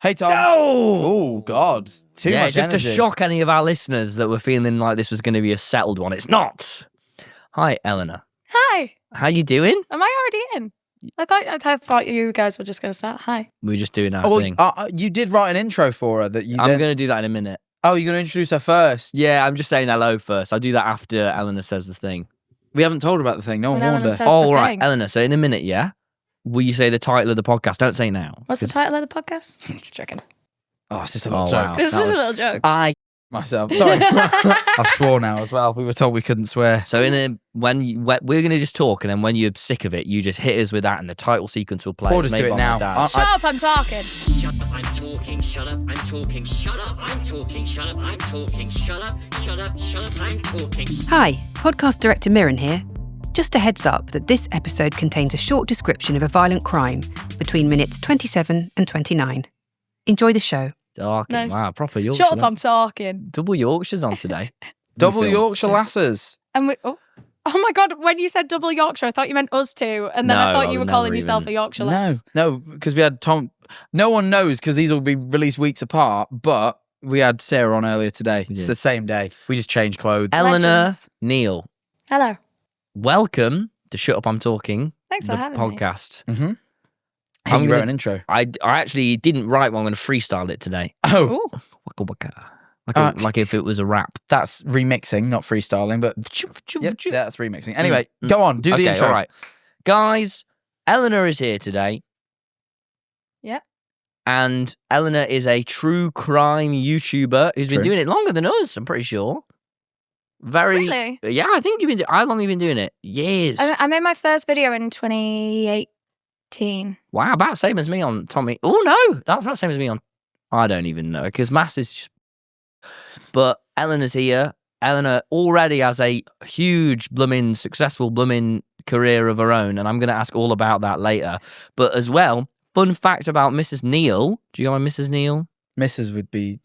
Hey, Tom. No! Oh, God. Too much just energy. to shock any of our listeners that were feeling like this was going to be a settled one. It's not. Hi, Eleanor. Hi. How you doing? Am I already in? I thought you guys were just going to start. Hi. We're just doing our thing. You did write an intro for her that you I'm going to do that in a minute. Oh, you're going to introduce her first? Yeah, I'm just saying hello first. I'll do that after Eleanor says the thing. We haven't told her about the thing. No one warned her. Oh, right, Eleanor. So in a minute, yeah? Will you say the title of the podcast? Don't say now. What's the title of the podcast? Just checking. Oh, it's just a little joke. Wow. This is a little joke. I myself. Sorry. I've sworn now as well. We were told we couldn't swear. So we're going to just talk, and then when you're sick of it, you just hit us with that, and the title sequence will play. Or just do it now. Shut up, I'm talking. Shut up, I'm talking, shut up, I'm talking, shut up, I'm talking, shut up, I'm talking, shut up, shut up, shut up, I'm talking. Hi, podcast director Mirren here. Just a heads up that this episode contains a short description of a violent crime between minutes 27 and 29. Enjoy the show. Talking. Nice. Wow, proper Yorkshire. Shut up, I'm talking. Double Yorkshire's on today. Double Film. Yorkshire lasses. And oh my God, when you said double Yorkshire, I thought you meant us two. And then I No, thought I you were would calling never yourself even- a Yorkshire lass. No, because we had Tom. No one knows because these will be released weeks apart, but we had Sarah on earlier today. It's Yeah. the same day. We just changed clothes. Eleanor Legends. Neale, Hello. welcome to Shut Up, I'm Talking. Thanks the for having me. podcast. Mm-hmm. Hey, I'm you gonna- wrote an intro. I actually didn't write one. I'm going to freestyle it today. Oh, Ooh. Waka waka. Like if it was a rap. that's remixing, not freestyling, but yep, that's remixing. Anyway, go on, do the Okay, intro. all right. Guys, Eleanor is here today. Yep. And Eleanor is a true crime YouTuber who's been true. doing it longer than us, I'm pretty sure. Really? Yeah, I think you've been. How long have you been doing it? Years. I made my first video in 2018. Wow, about the same as me on Tommy. Oh no, that's about the same as me on. I don't even know because maths is just. But Eleanor's here. Eleanor already has a huge blooming successful blooming career of her own, and I'm going to ask all about that later. But as well, fun fact about Mrs. Neale. Do you know Mrs. Neale? Mrs.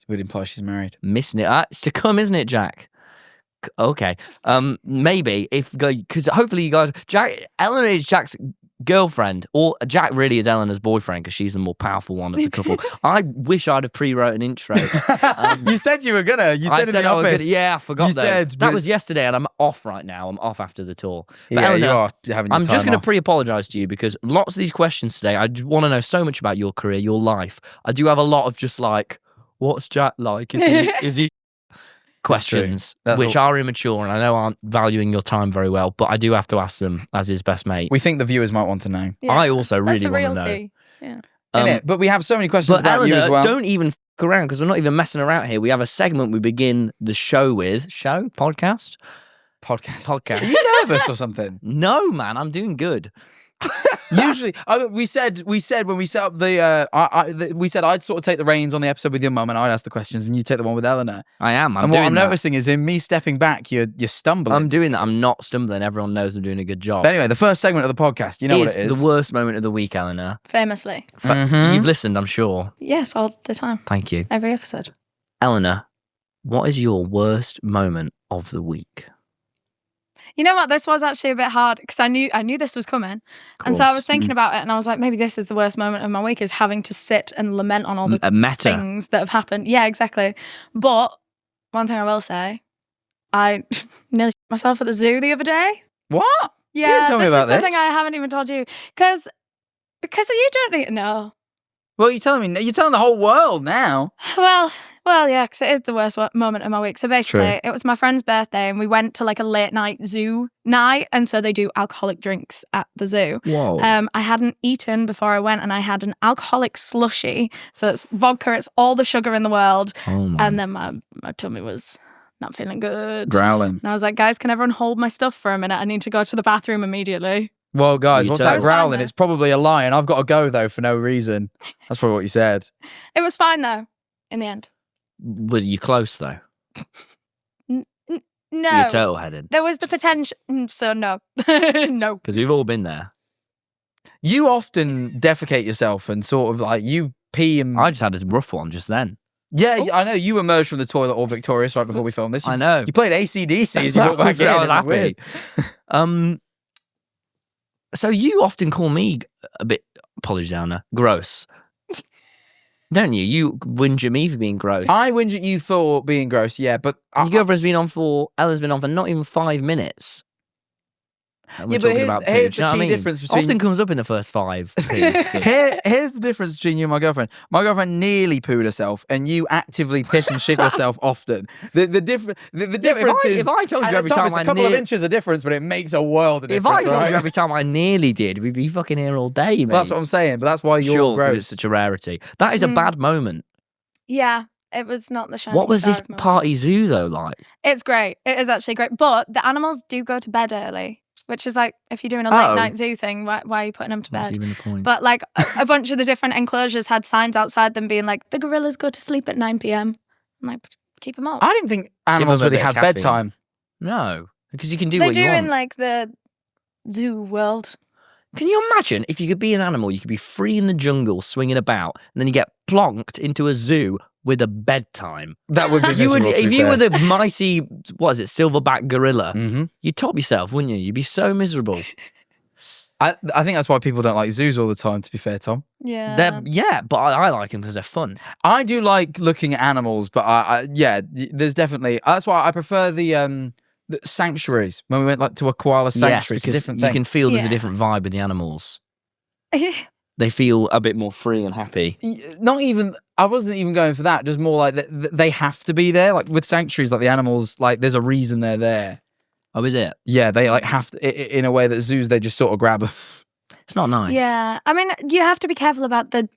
would imply she's married. Miss Neale. It's to come, isn't it, Jack? Okay. Maybe because hopefully you guys. Eleanor is Jack's girlfriend, or Jack really is Eleanor's boyfriend because she's the more powerful one of the couple. I wish I'd have pre-wrote an intro. You said you were gonna. You I said in the I was office. gonna- yeah, I forgot. You though. said, that but- was yesterday, and I'm off right now. I'm off after the tour. But Yeah, Eleanor, you are having your I'm time just going to off. pre-apologise to you because lots of these questions today, I just want to know so much about your career, your life. I do have a lot of just like, what's Jack like? Is he questions That's which all- are immature and I know aren't valuing your time very well, but I do have to ask them as his best mate. We think the viewers might want to know. Yeah. I also That's really the want real to know. tea. Yeah. Innit? But we have so many questions But about Eleanor, you as well. don't even f around because we're not even messing around here. We have a segment we begin the show with. Podcast? Podcast. Are you nervous or something? No, man, I'm doing good. Usually, we said when we set up we said I'd sort of take the reins on the episode with your mum and I'd ask the questions and you take the one with Eleanor. I am. And what doing I'm that. noticing is in me stepping back, you're stumbling. I'm doing that. I'm not stumbling. Everyone knows I'm doing a good job. But anyway, the first segment of the podcast, you know what it is. The worst moment of the week, Eleanor. Famously. You've listened, I'm sure. Yes, all the time. Thank you. Every episode. Eleanor, what is your worst moment of the week? You know what? This was actually a bit hard because I knew this was coming. And so I was thinking about it and I was like, maybe this is the worst moment of my week is having to sit and lament on all the A meta. things that have happened. Yeah, exactly. But one thing I will say, I nearly shit myself at the zoo the other day. What? Yeah, didn't tell me this about is something this. I haven't even told you. Because you don't need to know. Well, you're telling the whole world now. Well, yeah, because it is the worst moment of my week. So basically, True. it was my friend's birthday and we went to like a late night zoo night. And so they do alcoholic drinks at the zoo. Whoa. I hadn't eaten before I went and I had an alcoholic slushy. So it's vodka, it's all the sugar in the world. Oh my. And then my tummy was not feeling good. Growling. And I was like, guys, can everyone hold my stuff for a minute? I need to go to the bathroom immediately. Well, guys, You what's tell- that It was fine, growling? though. It's probably a lion. I've got to go though for no reason. That's probably what you said. It was fine though, in the end. Were you close though? No. You're turtle headed. There was the potential. So no. No. Because we've all been there. You often defecate yourself and sort of like you pee and I just had a rough one just then. yeah, I know you emerged from the toilet all victorious right before we filmed this. I know. You played AC/DC as you walked back in. I was It happy. weird. So you often call me a bit, apologies, Anna, gross. Don't you? You whinge at me for being gross. I whinge at you for being gross, yeah, but Your girlfriend's been on for, Ella's been on for not even 5 minutes. And we're Yeah, but talking about here's poo. Do the you know what key I mean? difference between- Often comes up in the first 5. Here's the difference between you and my girlfriend. My girlfriend nearly pooed herself, and you actively piss and shit yourself often. The difference is, if I told you and every Tom, time it's a I couple of near- inches of difference, but it makes a world of If difference. I told right? you every time I nearly did, we'd be fucking here all day, mate. Well, that's what I'm saying, but that's why you're sure, 'cause gross. it's such a rarity. That is a bad moment. Yeah, it was not the shining What was star this of my life. party zoo though like? It's great. It is actually great. But the animals do go to bed early, which is like, if you're doing a late night zoo thing, why are you putting them to That's bed? even the point. But like a bunch of the different enclosures had signs outside them being like, the gorillas go to sleep at 9 p.m. I'm like, keep them up. I didn't think animals them a really bit of had caffeine. bedtime. No, because you can do They what do you want. in like the zoo world. Can you imagine if you could be an animal, you could be free in the jungle, swinging about, and then you get plonked into a zoo with a bedtime? That would be You would, miserable, to if be you fair. were the mighty, what is it, silverback gorilla, Mhm. you'd top yourself, wouldn't you? You'd be so miserable. I think that's why people don't like zoos all the time, to be fair, Tom. Yeah. Yeah, but I like them because they're fun. I do like looking at animals, but there's definitely, that's why I prefer the sanctuaries. When we went like to a koala Yes, sanctuary, it's a because different you thing. can feel there's a Yeah. different vibe with the animals. They feel a bit more free and happy. Not even, I wasn't even going for that, just more like they have to be there. Like with sanctuaries, like the animals, like there's a reason they're there. Oh, is it? Yeah, they like have to, in a way that zoos, they just sort of grab them. It's not nice. Yeah. I mean, you have to be careful about the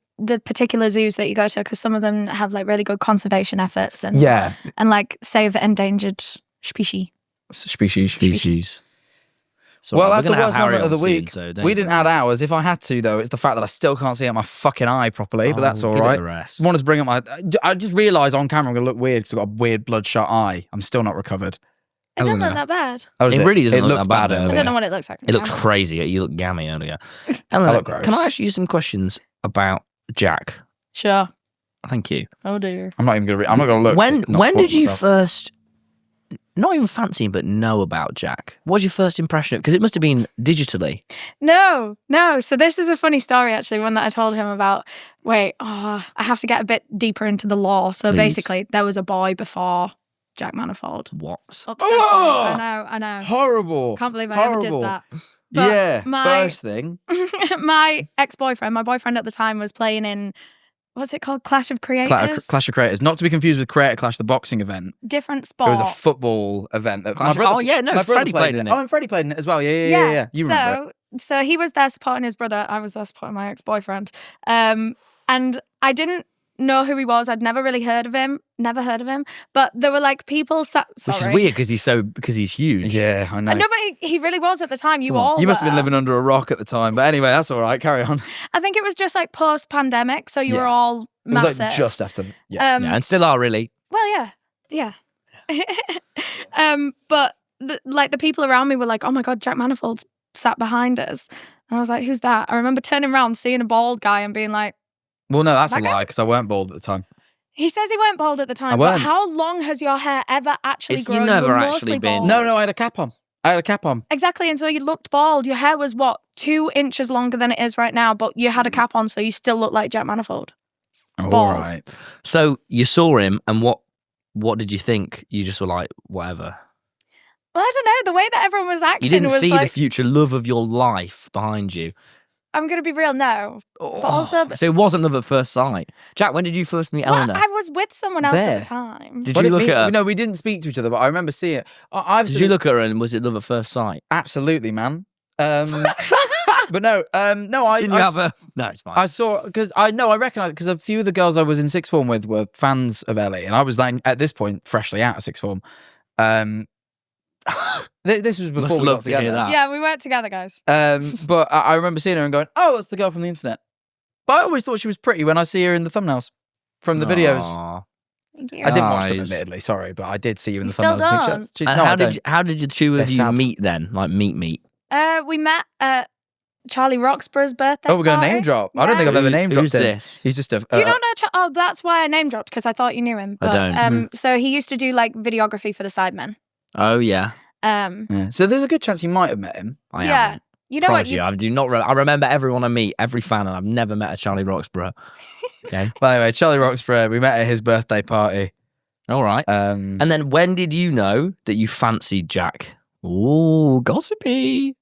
particular zoos that you go to, because some of them have like really good conservation efforts and and like save endangered species. Species. So Well, we're that's the gonna have worst Harry moment of on the soon, week. so don't We you didn't worry. add ours. If I had to, though, it's the fact that I still can't see out my fucking eye properly, but that's Oh, all give it right. a rest. I want to bring up my. I just realised on camera I'm going to look weird because I've got a weird bloodshot eye. I'm still not recovered. It doesn't Eleanor. look that bad. Oh, does It really doesn't look looked that bad, earlier. I don't know what it looks like. It looks Yeah. crazy. You look gammy earlier. Eleanor, look gross. can I ask you some questions about Jack? Sure. Thank you. Oh dear. I'm not even going to. I'm not going to look. When to not when spoil did you myself. first, not even fancy him, but know about Jack? What was your first impression of? Because it must have been digitally. No. So this is a funny story, actually, one that I told him about. Wait, I have to get a bit deeper into the lore. So Please. basically, there was a boy before Jack Manifold. What? Upsetting. Oh! I know. Horrible. Can't believe I Horrible. ever did that. But Yeah. my- First thing. My ex-boyfriend, my boyfriend at the time, was playing in, what's it called? Clash of Creators? Clash of Creators, not to be confused with Creator Clash, the boxing event. Different It sport. was a football event. That Clash of- oh, yeah, no, my brother Freddie played in it. Oh, and Freddie played in it as well. Yeah. You remember it. So he was there supporting his brother. I was there supporting my ex-boyfriend. And I didn't know who he was. I'd never really heard of him. Never heard of him. But there were like people sorry. Which is weird because he's huge. Yeah, I know. No, but he really was at the time. You Come on. all You must have been were. living under a rock at the time. But anyway, that's all right. Carry on. I think it was just like post-pandemic, so you were Yeah. all It massive. was like just after. Yeah. Yeah, and still are really. Well, yeah. But the people around me were like, "Oh my god, Jack Manifold's sat behind us," and I was like, "Who's that?" I remember turning around, seeing a bald guy, and being like, Well, no, that's a That guy? lie because I weren't bald at the time. "He says he weren't bald at the time, I but weren't. how long has your hair ever actually It's- grown? you've never You were actually mostly been- bald. No, I had a cap on. Exactly, and so you looked bald. Your hair was what, 2 inches longer than it is right now, but you had a cap on, so you still look like Jack Manifold. All Bald. right. So you saw him, and what did you think? You just were like, whatever. Well, I don't know. The way that everyone was acting You didn't was see like, the future love of your life behind you. I'm going to be real, no. Oh, But also, so it wasn't love at first sight. Jack, when did you first meet well, Eleanor? I was with someone else There. at the time. Did But you look at her? No, we didn't speak to each other, but I remember seeing it. I've Did seen you look at her and was it love at first sight? Absolutely, man. But no, I Didn't you have a? No, it's fine. I saw because I recognise because a few of the girls I was in sixth form with were fans of Ellie, and I was like at this point freshly out of sixth form. This was before Must we love got to hear together. that. Yeah, we worked together, guys. But I remember seeing her and going, "Oh, it's the girl from the internet." But I always thought she was pretty when I see her in the thumbnails from the videos. Aw. Thank you. I didn't watch them, Nice. admittedly. Sorry, but I did see you in You the still thumbnails. don't. She- And no, I how don't. how did the two of They're you sad. meet then? Like meet? We met at Charlie Roxburgh's birthday. Oh, we're going to party. name drop. I don't think I've ever name dropped Who's him. this? He's just a. Do you not know? Oh, that's why I name dropped, because I thought you knew him. But, don't. So he used to do like videography for the Sidemen. Oh yeah, Um, Yeah. So there's a good chance you might have met him. I yeah. haven't. You know Promise what? you, I do not. I remember everyone I meet, every fan, and I've never met a Charlie Roxburgh. Okay. By the way, Charlie Roxburgh, we met at his birthday party. All right. And then when did you know that you fancied Jack? Ooh, gossipy.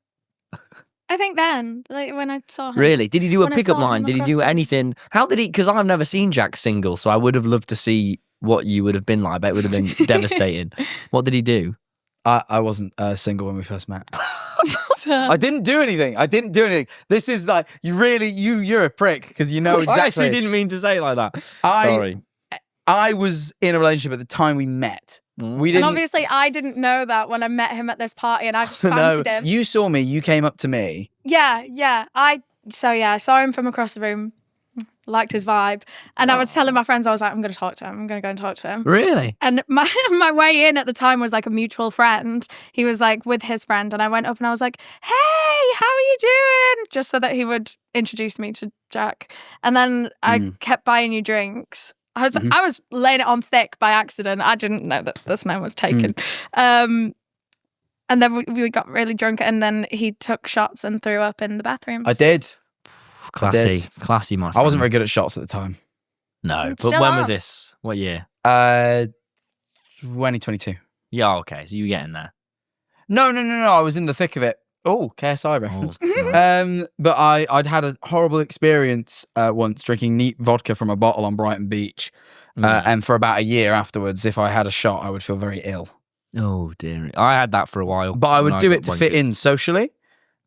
I think then, like when I saw him. Really? Did he do a When I pickup saw him line? Did he across do the- anything? How did he? Because I've never seen Jack single, so I would have loved to see what you would have been like. I bet it would have been devastating. What did he do? I wasn't single when we first met. I didn't do anything. This is like, you're a prick because you know exactly. I actually didn't mean to say it like that. I- Sorry. I was in a relationship at the time we met. We didn't. And obviously, I didn't know that when I met him at this party, and I just No, fancied him. You saw me. You came up to me. Yeah. I saw him from across the room, liked his vibe, and I was telling my friends, I was like, I'm going to talk to him. I'm going to go and talk to him. Really? And my way in at the time was like a mutual friend. He was like with his friend, and I went up and I was like, "Hey, how are you doing?" Just so that he would introduce me to Jack. And then I kept buying you drinks. I was laying it on thick by accident. I didn't know that this man was taken. And then we got really drunk, and then he took shots and threw up in the bathrooms. I did. Classy. did. Classy, my friend. I wasn't very good at shots at the time. No, but Still when was are. this? What year? 2022. Yeah, okay. So you were getting there. No. I was in the thick of it. Oh, KSI reference. Oh, But I'd had a horrible experience once drinking neat vodka from a bottle on Brighton Beach. And for about a year afterwards, if I had a shot, I would feel very ill. Oh, dear. I had that for a while. But I would and do got it to one fit good. in socially.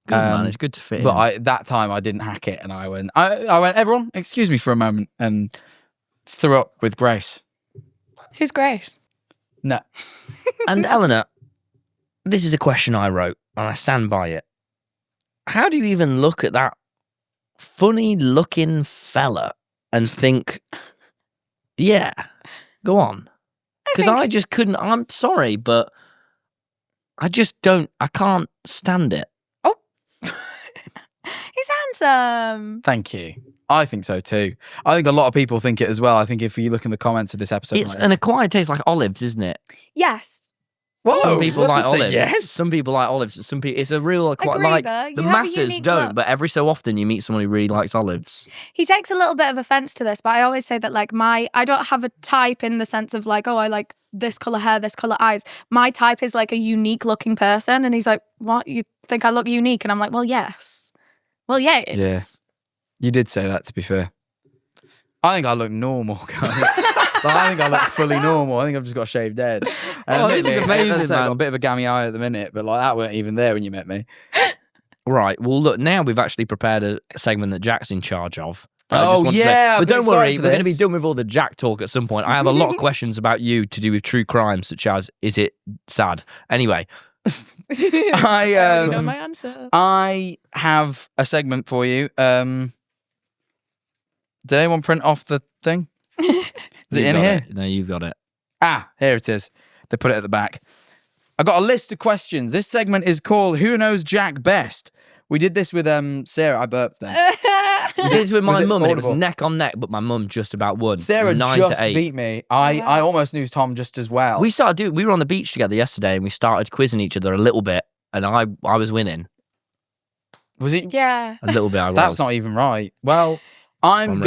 Good, man. It's good to fit But in. that time I didn't hack it, and I went, everyone, excuse me for a moment, and threw up with Grace. Who's Grace? No. And Eleanor, this is a question I wrote, and I stand by it. How do you even look at that funny-looking fella and think, yeah, go on? Because I just couldn't. I'm sorry, but I just don't. I can't stand it. He's handsome. Thank you. I think so too. I think a lot of people think it as well. I think if you look in the comments of this episode, It's an acquired taste like olives, isn't it? Yes. Whoa, Some people like let's say olives. yes. Some people like olives. Some people. It's a real Agree, like though. You the have a masses unique don't, look. but every so often you meet someone who really likes olives. He takes a little bit of offense to this, but I always say that like I don't have a type in the sense of like, oh, I like this color hair, this color eyes. My type is like a unique looking person, and he's like, what? You think I look unique? And I'm like, well, yes. Well, yeah, it's. Yeah. You did say that, to be fair. I think I look normal, guys. Like, I think I look fully normal. I think I've just got a shaved head. Oh, this is admittedly, amazing, as I say, I've got man. a bit of a gammy eye at the minute, but like that weren't even there when you met me. Right. Well, look. Now we've actually prepared a segment that Jack's in charge of. I just Oh, want to yeah, I'm but don't excited worry, for we're going to be this. done with all the Jack talk at some point. I have a lot of questions about you to do with true crime, such as is it sad? Anyway, I already know my answer. I have a segment for you. Did anyone print off the thing? Is it you've in got here? it. No, you've got it. Ah, here it is. They put it at the back. I got a list of questions. This segment is called Who Knows Jack Best? We did this with Sarah. I burped then. We did this with my Was it mum, and it was audible? neck on neck, but my mum just about won. Sarah 9 just to 8. beat me. I almost knew Tom just as well. We were on the beach together yesterday, and we started quizzing each other a little bit, and I was winning Was it? Yeah. a little bit. I was. That's not even right. Well, I'm I'm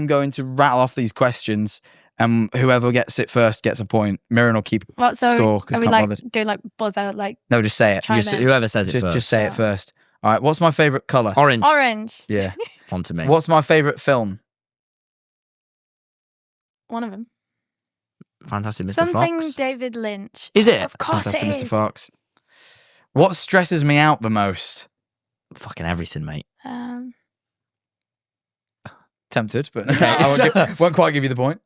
going to rattle off these questions, and whoever gets it first gets a point. Mirren will keep What? So score because are we can't like bothered. doing like buzzer like No, just say it. Chime Just in. whoever says it Just, first. just say it first. All right. What's my favorite color? Orange. orange? Yeah. On to me. What's my favorite film? One of them. Fantastic Mr. Something Fox. David Lynch. Is it? Of course Fantastic it Mr. is. Fox. What stresses me out the most? Fucking everything, mate. Tempted, but Okay. I won't quite give you the point.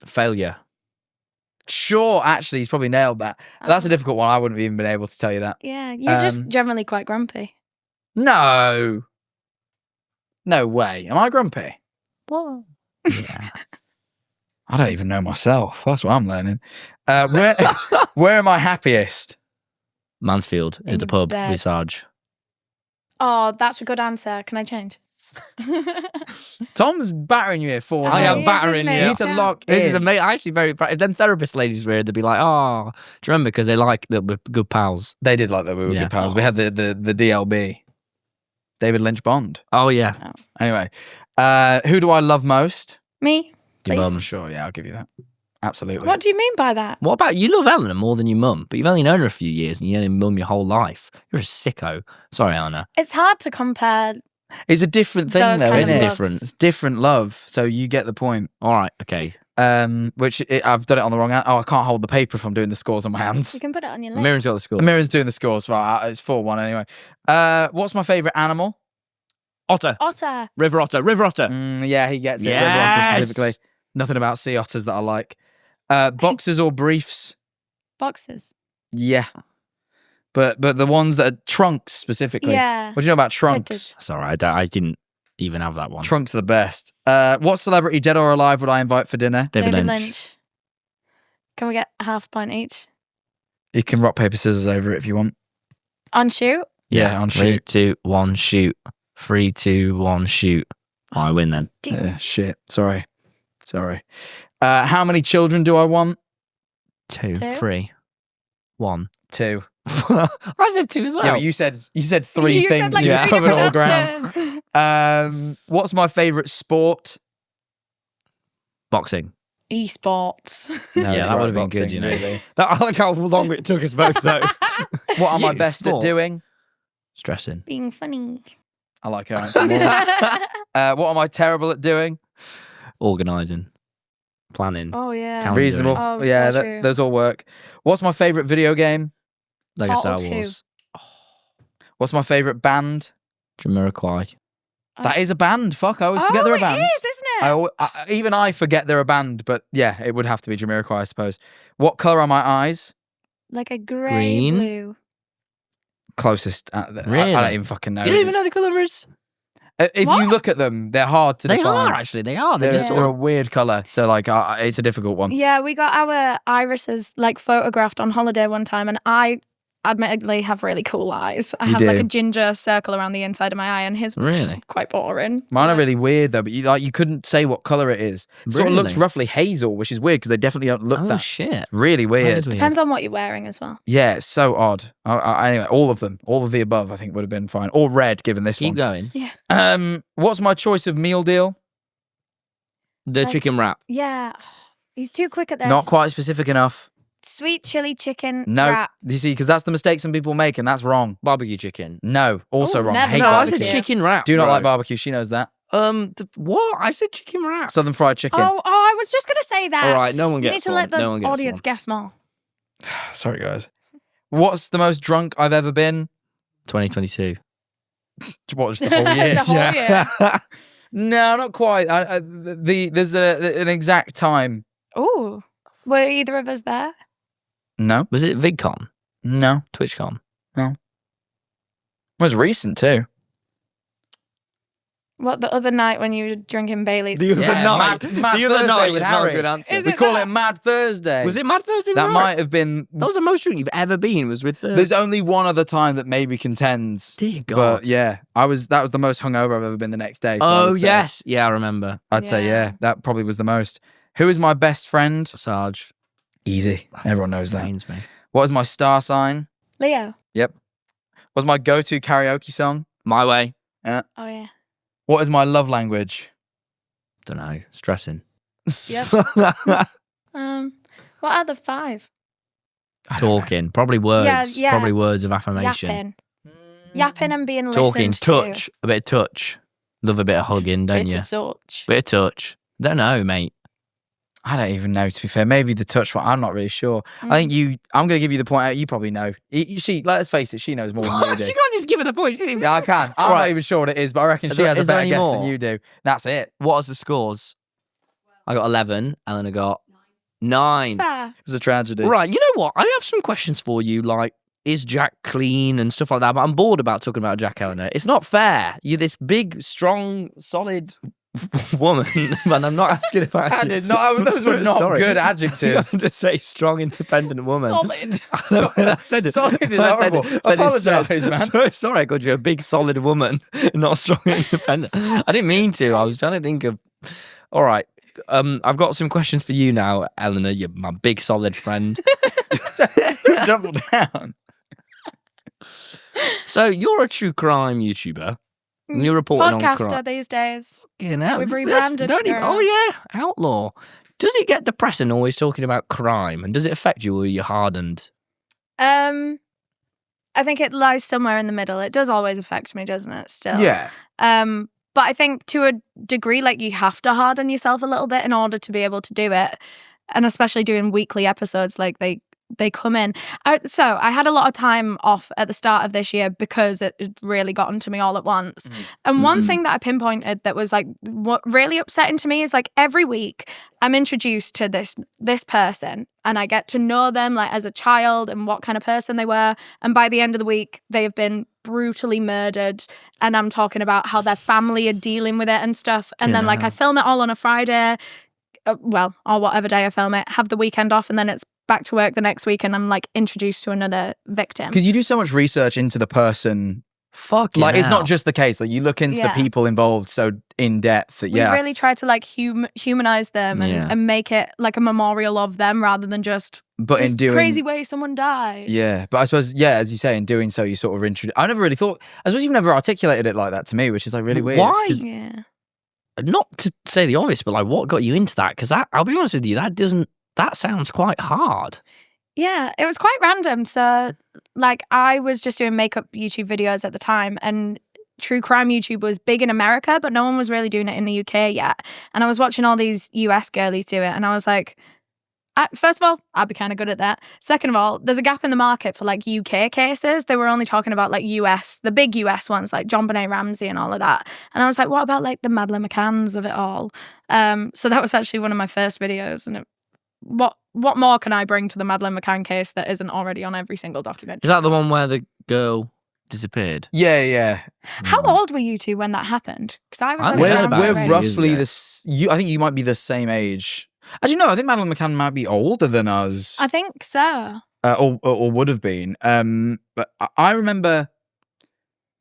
Failure. Sure, actually, he's probably nailed that. That's a difficult one. I wouldn't have even been able to tell you that. Yeah, you're just generally quite grumpy. No. No way. Am I grumpy? Whoa. Yeah. I don't even know myself. That's what I'm learning. Where am I happiest? Mansfield In at the pub bed. with Sarge. Oh, that's a good answer. Can I change? Tom's battering you here 4-0. I am He is, battering isn't he? you. You need to Yeah. lock This is in. amazing. I'm actually very proud. If them therapist ladies were here, they'd be like, oh, do you remember? Because they like that we're good pals. They did like that. We were Yeah. good pals. We had the DLB. David Lynch Bond. Oh, yeah. Anyway, who do I love most? Me, Your please. mum. Sure, yeah, I'll give you that. Absolutely. What do you mean by that? What about you? Love Eleanor more than your mum, but you've only known her a few years and you only mum your whole life. You're a sicko. Sorry, Eleanor. It's hard to compare. It's a different thing, Those though, kind isn't of it? loves. Different. It's different love, so you get the point. All right, okay. I've done it on the wrong hand. Oh, I can't hold the paper if I'm doing the scores on my hands. You can put it on your list. Miriam's got the score. Mirren's doing the scores. Right, it's 4-1 anyway. What's my favourite animal? Otter. Otter. River otter. River otter. Yeah, he gets it. River Yes! otter specifically. Nothing about sea otters that I like. Boxers or briefs? Boxes. Yeah. But the ones that are trunks specifically. Yeah. What do you know about trunks? Sorry, I didn't even have that one. Trunks are the best. What celebrity, dead or alive, would I invite for dinner? David Lynch. Can we get half a point each? You can rock, paper, scissors over it if you want. On shoot? Yeah, on 3, shoot. 2, 1, shoot. 3, 2, 1, shoot. I win then. Shit. Sorry. How many children do I want? 2, Two? 3, 1. 2. I said 2 as well. Yeah, but you said 3 You things. said like You three covered all different ground. answers. What's my favourite sport? Boxing. Esports. No, Yeah, it's that right, would have been good, boxing, you know. really. I like how long it took us both, though. What am I You, best sport. at doing? Stressing. Being funny. I like her answer more. What am I terrible at doing? Organising. Planning. Oh, yeah. Calendar. Reasonable. Oh, so yeah, true. those all work. What's my favourite video game? Lego Star Portal 2. Wars. What's my favourite band? Jamiroquai. That is a band. Fuck, I always forget they're a band. It is, isn't it? Even I forget they're a band, but yeah, it would have to be Jamiroquai, I suppose. What colour are my eyes? Like a grey Green? blue. Closest. I Really? don't even fucking know. You don't even know the colour is? If What? you look at them, they're hard to They define. are, actually. They are. They're They're just sort of a weird colour. So, like, it's a difficult one. Yeah, we got our irises like photographed on holiday one time, and I admittedly have really cool eyes. I You have like do. a ginger circle around the inside of my eye, and his was just Really? quite boring. Mine are But- really weird, though, but you couldn't say what colour it is. It sort of looks Really? roughly hazel, which is weird because they definitely don't look Oh, that. shit. Really That weird. is weird. Depends on what you're wearing as well. Yeah, it's so odd. Anyway, all of them, all of the above, I think would have been fine. Or red, given this Keep one. going. What's my choice of meal deal? The Like- chicken wrap. Yeah, he's too quick at this. Not quite specific enough. Sweet chili chicken No, wrap. you see, because that's the mistake some people make, and that's wrong. Barbecue chicken. No, also Ooh, wrong. I never hate No, I barbecue. said barbecue. chicken wrap. Do not like bro. barbecue. She knows that. What? I said chicken wrap. Southern fried chicken. Oh, I was just gonna say that. All right, no one You gets need to one. let the No one gets audience one. guess more. Sorry, guys. What's the most drunk I've ever been? 2022. What, just the whole year? The whole year. No, not quite. There's an exact time. Oh, were either of us there? No, Was it VidCon? no. TwitchCon? It was recent too. What, the other night when you were drinking Bailey's? The other Yeah, night. Mad the other Thursday night with is not a Harry. good answer. Is We it call that? it Mad Thursday. Was it Mad Thursday? That night? might have been. That was the most drunk you've ever been. Was with There's only one other time that maybe contends. Dear God. But yeah, that was the most hungover I've ever been the next day. so I Oh would say- yes, yeah, I remember. I'd say Yeah. yeah, that probably was the most. Who is my best friend? Sarge. Easy. Everyone knows that. Pains me. What is my star sign? Leo. What's my go-to karaoke song? My way. Oh yeah. What is my love language? Don't know. Stressing. Yep. What are the 5? I don't know. Talking. Probably words. yeah. Probably words of affirmation. Yapping. Yapping and being Talking. listened Touch. A bit of touch. Love a bit of hugging, to. don't Bit you? of touch. Bit of touch. Don't know, mate. I don't even know, to be fair. Maybe the touch one. I'm not really sure. Mm. I think I'm going to give you the point out. You probably know. Let's face it, she knows more than you do. You can't just give her the point. She didn't even- Yeah, I can. I'm Right. not even sure what it is, but I reckon Is she there- has a is there better any guess more? than you do. That's it. What was the scores? I got 11. Eleanor got 9. Fair. It was a tragedy. Right, you know what? I have some questions for you, like, is Jack clean and stuff like that, but I'm bored about talking about Jack, Eleanor. It's not fair. You're this big, strong, solid woman, and I'm not asking if I did not. Those were not Sorry. good You adjectives. have to say strong, independent woman. Solid. When I said it, Solid is when I said horrible. it, said it, Apologise, man. So sorry, I called you a big, solid woman, not strong and independent. I didn't mean to. I was trying to think of. All right, I've got some questions for you now, Eleanor. You're my big, solid friend. Double down. So you're a true crime YouTuber. And you're reporting on Podcaster crime. these days. You know, We've this- rebranded don't even- for Oh yeah, Outlaw. Does it get depressing always talking about crime? And does it affect you, or are you hardened? I think it lies somewhere in the middle. It does always affect me, doesn't it? Still. Yeah. But I think to a degree, like you have to harden yourself a little bit in order to be able to do it, and especially doing weekly episodes, like they come in. So I had a lot of time off at the start of this year because it really got onto me all at once. And one thing that I pinpointed that was like what really upsetting to me is like every week I'm introduced to this person and I get to know them like as a child and what kind of person they were. And by the end of the week, they have been brutally murdered. And I'm talking about how their family are dealing with it and stuff. And then like I film it all on a Friday, or whatever day I film it, have the weekend off, and then it's back to work the next week and I'm like introduced to another victim. Because you do so much research into the person. Fuck Like, it's not just the case. Like, you look into the Yeah. people involved so in depth that, We really try to like humanize them and make it like a memorial of them rather than just but this in doing crazy way someone died. Yeah, but I suppose, as you say, in doing so, you sort of introduce. I never really thought. I suppose you've never articulated it like that to me, which is like really weird. Why? 'cause- Yeah. Not to say the obvious, but like, what got you into that? Because I'll be honest with you, that sounds quite hard. Yeah, it was quite random. So, like, I was just doing makeup YouTube videos at the time, and true crime YouTube was big in America, but no one was really doing it in the UK yet. And I was watching all these US girlies do it, and I was like, first of all, I'd be kind of good at that. Second of all, there's a gap in the market for like UK cases. They were only talking about like US, the big US ones, like John Benet Ramsey and all of that. And I was like, what about like the Madeleine McCanns of it all? So that was actually one of my first videos, and what more can I bring to the Madeleine McCann case that isn't already on every single document? Is that the one where the girl disappeared? Yeah. How old were you two when that happened? Because I was I like, heard around about your it We're age. roughly ago. this. I think you might be the same age. Actually, no. I think Madeleine McCann might be older than us, I think so. or would have been. But I remember.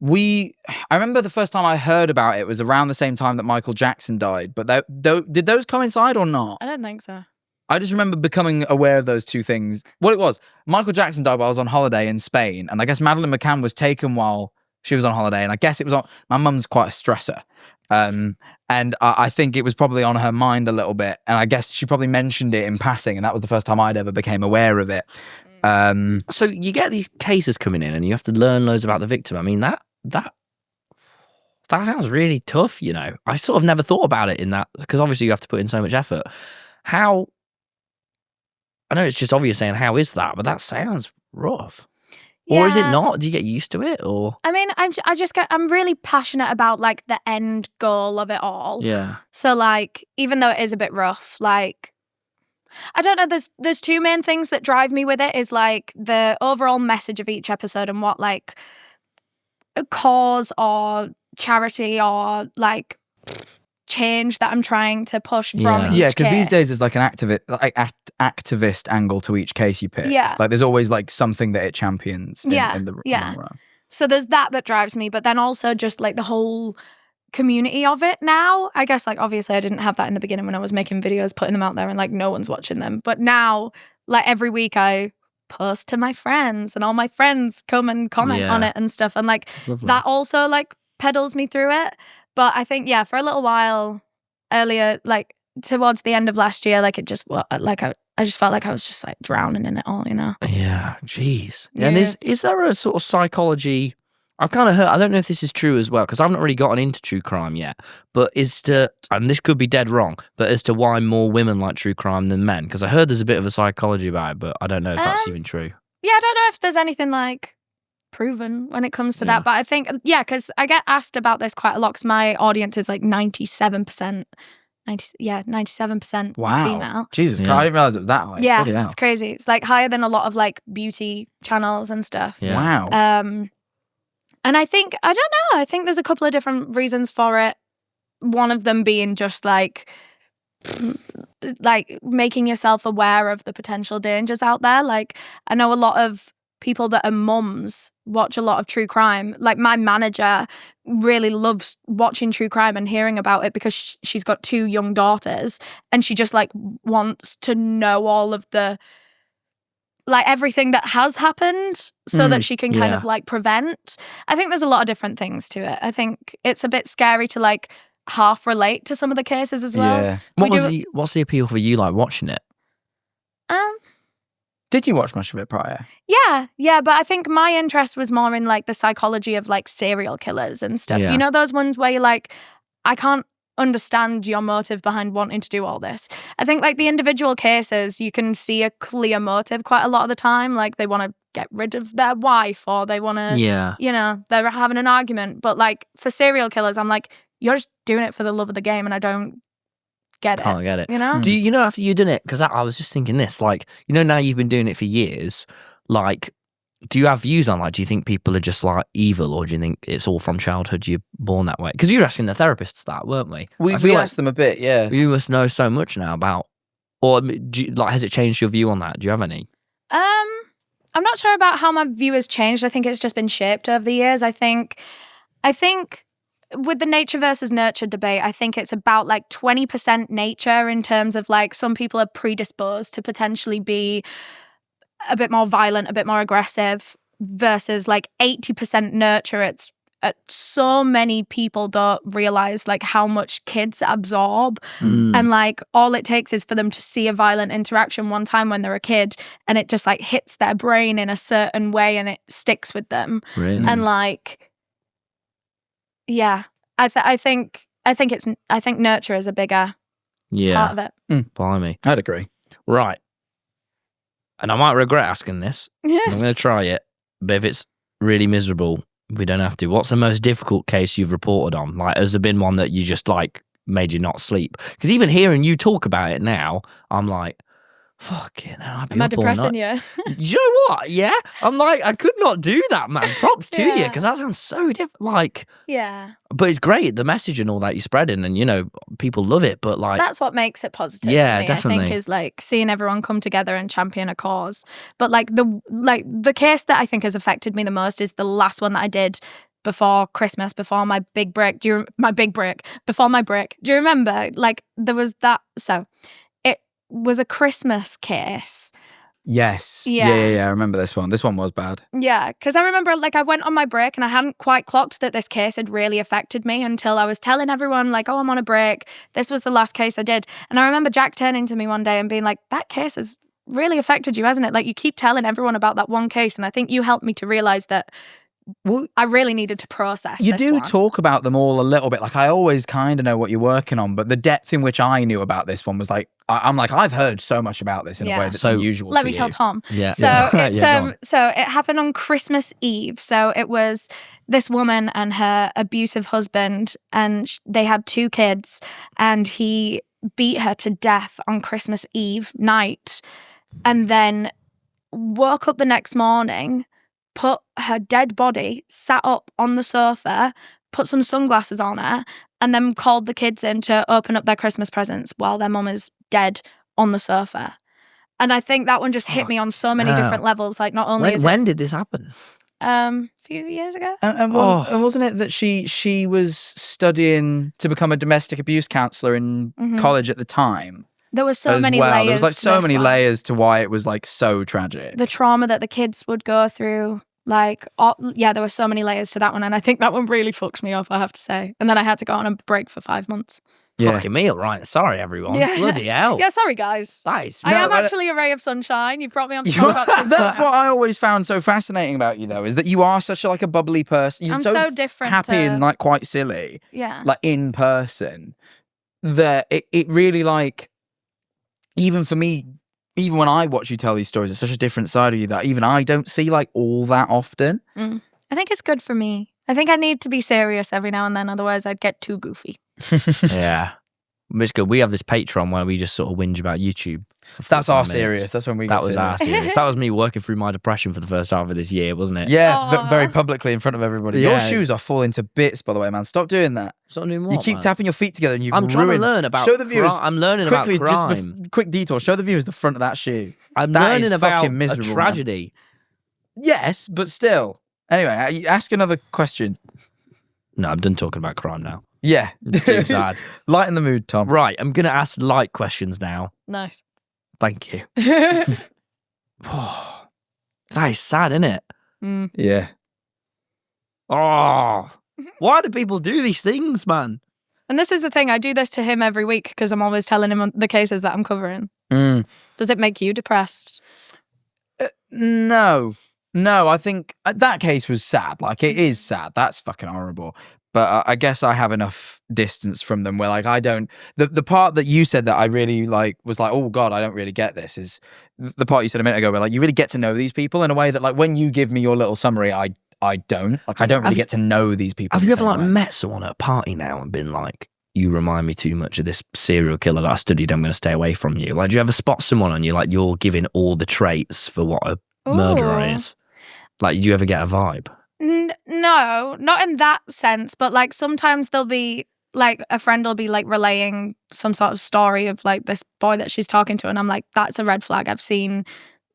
I remember the first time I heard about it was around the same time that Michael Jackson died. But did those coincide or not? I don't think so. I just remember becoming aware of those two things. What it was, Michael Jackson died while I was on holiday in Spain, and I guess Madeleine McCann was taken while she was on holiday, and I guess it was on. My mum's quite a stressor, and I think it was probably on her mind a little bit, and I guess she probably mentioned it in passing, and that was the first time I'd ever became aware of it. So you get these cases coming in, and you have to learn loads about the victim. I mean, that sounds really tough. You know, I sort of never thought about it in that, because obviously you have to put in so much effort. How? I know it's just obvious saying how is that, but that sounds rough. Or is it Yeah. not? Do you get used to it, or? I mean, I'm really passionate about like the end goal of it all. Yeah. So like, even though it is a bit rough, like, I don't know. There's two main things that drive me with it. Is like the overall message of each episode and what like a cause or charity or like change that I'm trying to push from Yeah. each Yeah, because these case. days there's like an activist angle to each case you pick. Yeah. Like there's always like something that it champions in the Yeah. long run. So there's that drives me, but then also just like the whole community of it now. I guess like obviously I didn't have that in the beginning when I was making videos, putting them out there and like no one's watching them. But now like every week I post to my friends and all my friends come and comment on Yeah. it and stuff. And like It's lovely. that also like pedals me through it. But I think, for a little while earlier, like towards the end of last year, like it just, like I just felt like I was just like drowning in it all, you know? Yeah, jeez. And Yeah. is there a sort of psychology? I've kind of heard. I don't know if this is true as well, because I've not really gotten into true crime yet. But and this could be dead wrong, but as to why more women like true crime than men, because I heard there's a bit of a psychology about it, but I don't know if that's even true. Yeah, I don't know if there's anything like proven when it comes to Yeah. that, but I think, because I get asked about this quite a lot because my audience is like 97%. 97% Wow. female. Jesus Yeah. Christ, I didn't realize it was that high. Yeah, Bloody hell. it's crazy. It's like higher than a lot of like beauty channels and stuff. Yeah. Wow. And I think, I don't know, I think there's a couple of different reasons for it. one of them being just like making yourself aware of the potential dangers out there. Like, I know a lot of people that are mums watch a lot of true crime. Like, my manager really loves watching true crime and hearing about it because she's got 2 young daughters, and she just like wants to know all of the like everything that has happened so that she can kind of like prevent. I think there's a lot of different things to it. I think it's a bit scary to like half relate to some of the cases as well. Yeah. What's the appeal for you, like, watching it? Did you watch much of it prior? Yeah, but I think my interest was more in like the psychology of like serial killers and stuff. Yeah. You know, those ones where you're like, I can't understand your motive behind wanting to do all this. I think like the individual cases, you can see a clear motive quite a lot of the time. Like, they want to get rid of their wife, or they want to, you know, they're having an argument. But like for serial killers, I'm like, you're just doing it for the love of the game, and I don't get it. Can't get it. You know? Do you know, after you've done it, because I was just thinking this, like, you know, now you've been doing it for years, like, do you have views on, like, do you think people are just like evil, or do you think it's all from childhood, you're born that way? Because we were asking the therapists that, weren't we? We asked them a bit, yeah. You must know so much now about, or do you, like, has it changed your view on that? Do you have any? I'm not sure about how my view has changed. I think it's just been shaped over the years. I think with the nature versus nurture debate, I think it's about like 20% nature, in terms of like some people are predisposed to potentially be a bit more violent, a bit more aggressive, versus like 80% nurture. It's so many people don't realize like how much kids absorb, and like all it takes is for them to see a violent interaction one time when they're a kid, and it just like hits their brain in a certain way, and it sticks with them. Really? And like, yeah, I think nurture is a bigger part of it. Blimey. I'd agree. Right. And I might regret asking this. I'm going to try it. But if it's really miserable, we don't have to. What's the most difficult case you've reported on? Like, has there been one that you just like made you not sleep? Because even hearing you talk about it now, I'm like, fucking hell, I'd be Am I up all depressing night. you? You know what? Yeah. I'm like, I could not do that, man. Props to you, Yeah. because that sounds so different. Like, Yeah. but it's great, the message and all that you're spreading, and, you know, people love it, but like, That's what makes it positive. Yeah, for me, I definitely. think, is like seeing everyone come together and champion a cause. But like the case that I think has affected me the most is the last one that I did before Christmas, before my big break. Before my break. Do you remember? Like, there was that. So it was a Christmas case. Yes. Yeah. Yeah. I remember this one. This one was bad. Yeah, because I remember like I went on my break and I hadn't quite clocked that this case had really affected me until I was telling everyone like, oh, I'm on a break. This was the last case I did. And I remember Jack turning to me one day and being like, that case has really affected you, hasn't it? Like, you keep telling everyone about that one case. And I think you helped me to realise that I really needed to process You this do one. talk about them all a little bit. Like, I always kind of know what you're working on, but the depth in which I knew about this one was like, I'm like, I've heard so much about this in a way that's unusual. Let for me you. tell Tom. Yeah. So Yeah. it's Yeah, go on. so it happened on Christmas Eve. So it was this woman and her abusive husband, and they had 2 kids, and he beat her to death on Christmas Eve night, and then woke up the next morning, put her dead body, sat up on the sofa, put some sunglasses on her, and then called the kids in to open up their Christmas presents while their mum is dead on the sofa. And I think that one just hit me on so many different levels. Like, not only when did this happen? a few years ago. And wasn't it that she was studying to become a domestic abuse counsellor in college at the time? There was so as many well. layers. There was like to so this many one. layers to why it was like so tragic. The trauma that the kids would go through. Like, there were so many layers to that one. And I think that one really fucked me up, I have to say. And then I had to go on a break for 5 months. Yeah. Fucking me, all right. Sorry, everyone. Yeah. Bloody hell. Yeah, sorry, guys. Nice. I am actually a ray of sunshine. You've brought me on to talk about sunshine. That's what I always found so fascinating about you, though, is that you are such a bubbly person. You're I'm so different happy to- and like quite silly, Yeah. like in person. That it really like, even for me, even when I watch you tell these stories, it's such a different side of you that even I don't see like all that often. I think it's good for me. I think I need to be serious every now and then, otherwise I'd get too goofy. Yeah. It's good. We have this Patreon where we just sort of whinge about YouTube. That's our 45 minutes. serious. That's when we That get was serious. our serious. That was me working through my depression for the first half of this year, wasn't it? Yeah, Aw. very publicly in front of everybody. Your Yeah. shoes are falling to bits, by the way, man. Stop doing that. So new You keep tapping your feet together and you've I'm trying to ruined. learn about. Show the viewers. I'm learning quickly, about crime. just quick detour. Show the viewers the front of that shoe. I'm that learning is about fucking a miserable, man. tragedy. Yes, but still. Anyway, ask another question. No, I'm done talking about crime now. Yeah. Too sad. Lighten the mood, Tom. Right, I'm gonna ask light questions now. Nice. Thank you. That is sad, isn't it? Yeah. Oh, why do people do these things, man? And this is the thing. I do this to him every week because I'm always telling him the cases that I'm covering. Does it make you depressed? No. I think that case was sad. Like, it is sad. That's fucking horrible. But I guess I have enough distance from them where, like, I don't. The part that you said that I really like was like, oh God, I don't really get this. Is the part you said a minute ago where, like, you really get to know these people in a way that, like, when you give me your little summary, I don't. Like, I don't really get to know these people. Have in you the ever same like way. met someone at a party now and been like, you remind me too much of this serial killer that I studied, I'm going to stay away from you? Like, do you ever spot someone and you're like, you're giving all the traits for what a murderer Ooh. is? Like, do you ever get a vibe? No, not in that sense. But like sometimes there'll be like a friend will be like relaying some sort of story of like this boy that she's talking to, and I'm like, that's a red flag. I've seen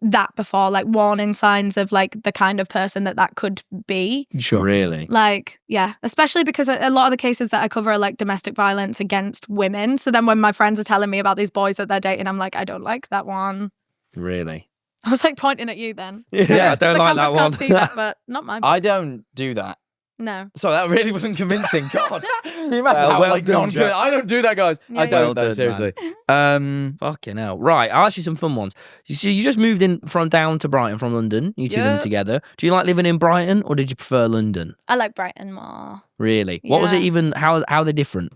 that before, like warning signs of like the kind of person that could be. Sure. Really? Like, yeah, especially because a lot of the cases that I cover are like domestic violence against women. So then when my friends are telling me about these boys that they're dating, I'm like, I don't like that one. Really? I was like pointing at you then. Yeah, I don't The like cameras that one. can't see that, but not mine. I don't do that. No. So that really wasn't convincing. God. Can you imagine Well, how, well like, done, Jack. I don't do that, guys. Yeah, I yeah. don't, Well though, done, seriously. Fucking hell. Right, I'll ask you some fun ones. You just moved in from down to Brighton from London. You two live Yep. together. Do you like living in Brighton or did you prefer London? I like Brighton more. Really? What was it Yeah. even? How are they different?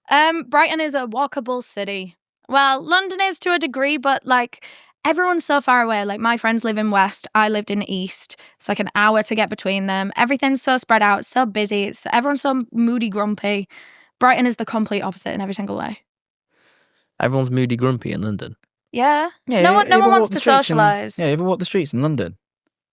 Brighton is a walkable city. Well, London is to a degree, but like everyone's so far away. Like my friends live in West, I lived in East. It's like an hour to get between them. Everything's so spread out, so busy. Everyone's so moody, grumpy. Brighton is the complete opposite in every single way. Everyone's moody, grumpy in London. Yeah. Yeah, no you one ever wants walk the to streets in- socialise. Yeah, you ever walk the streets in London?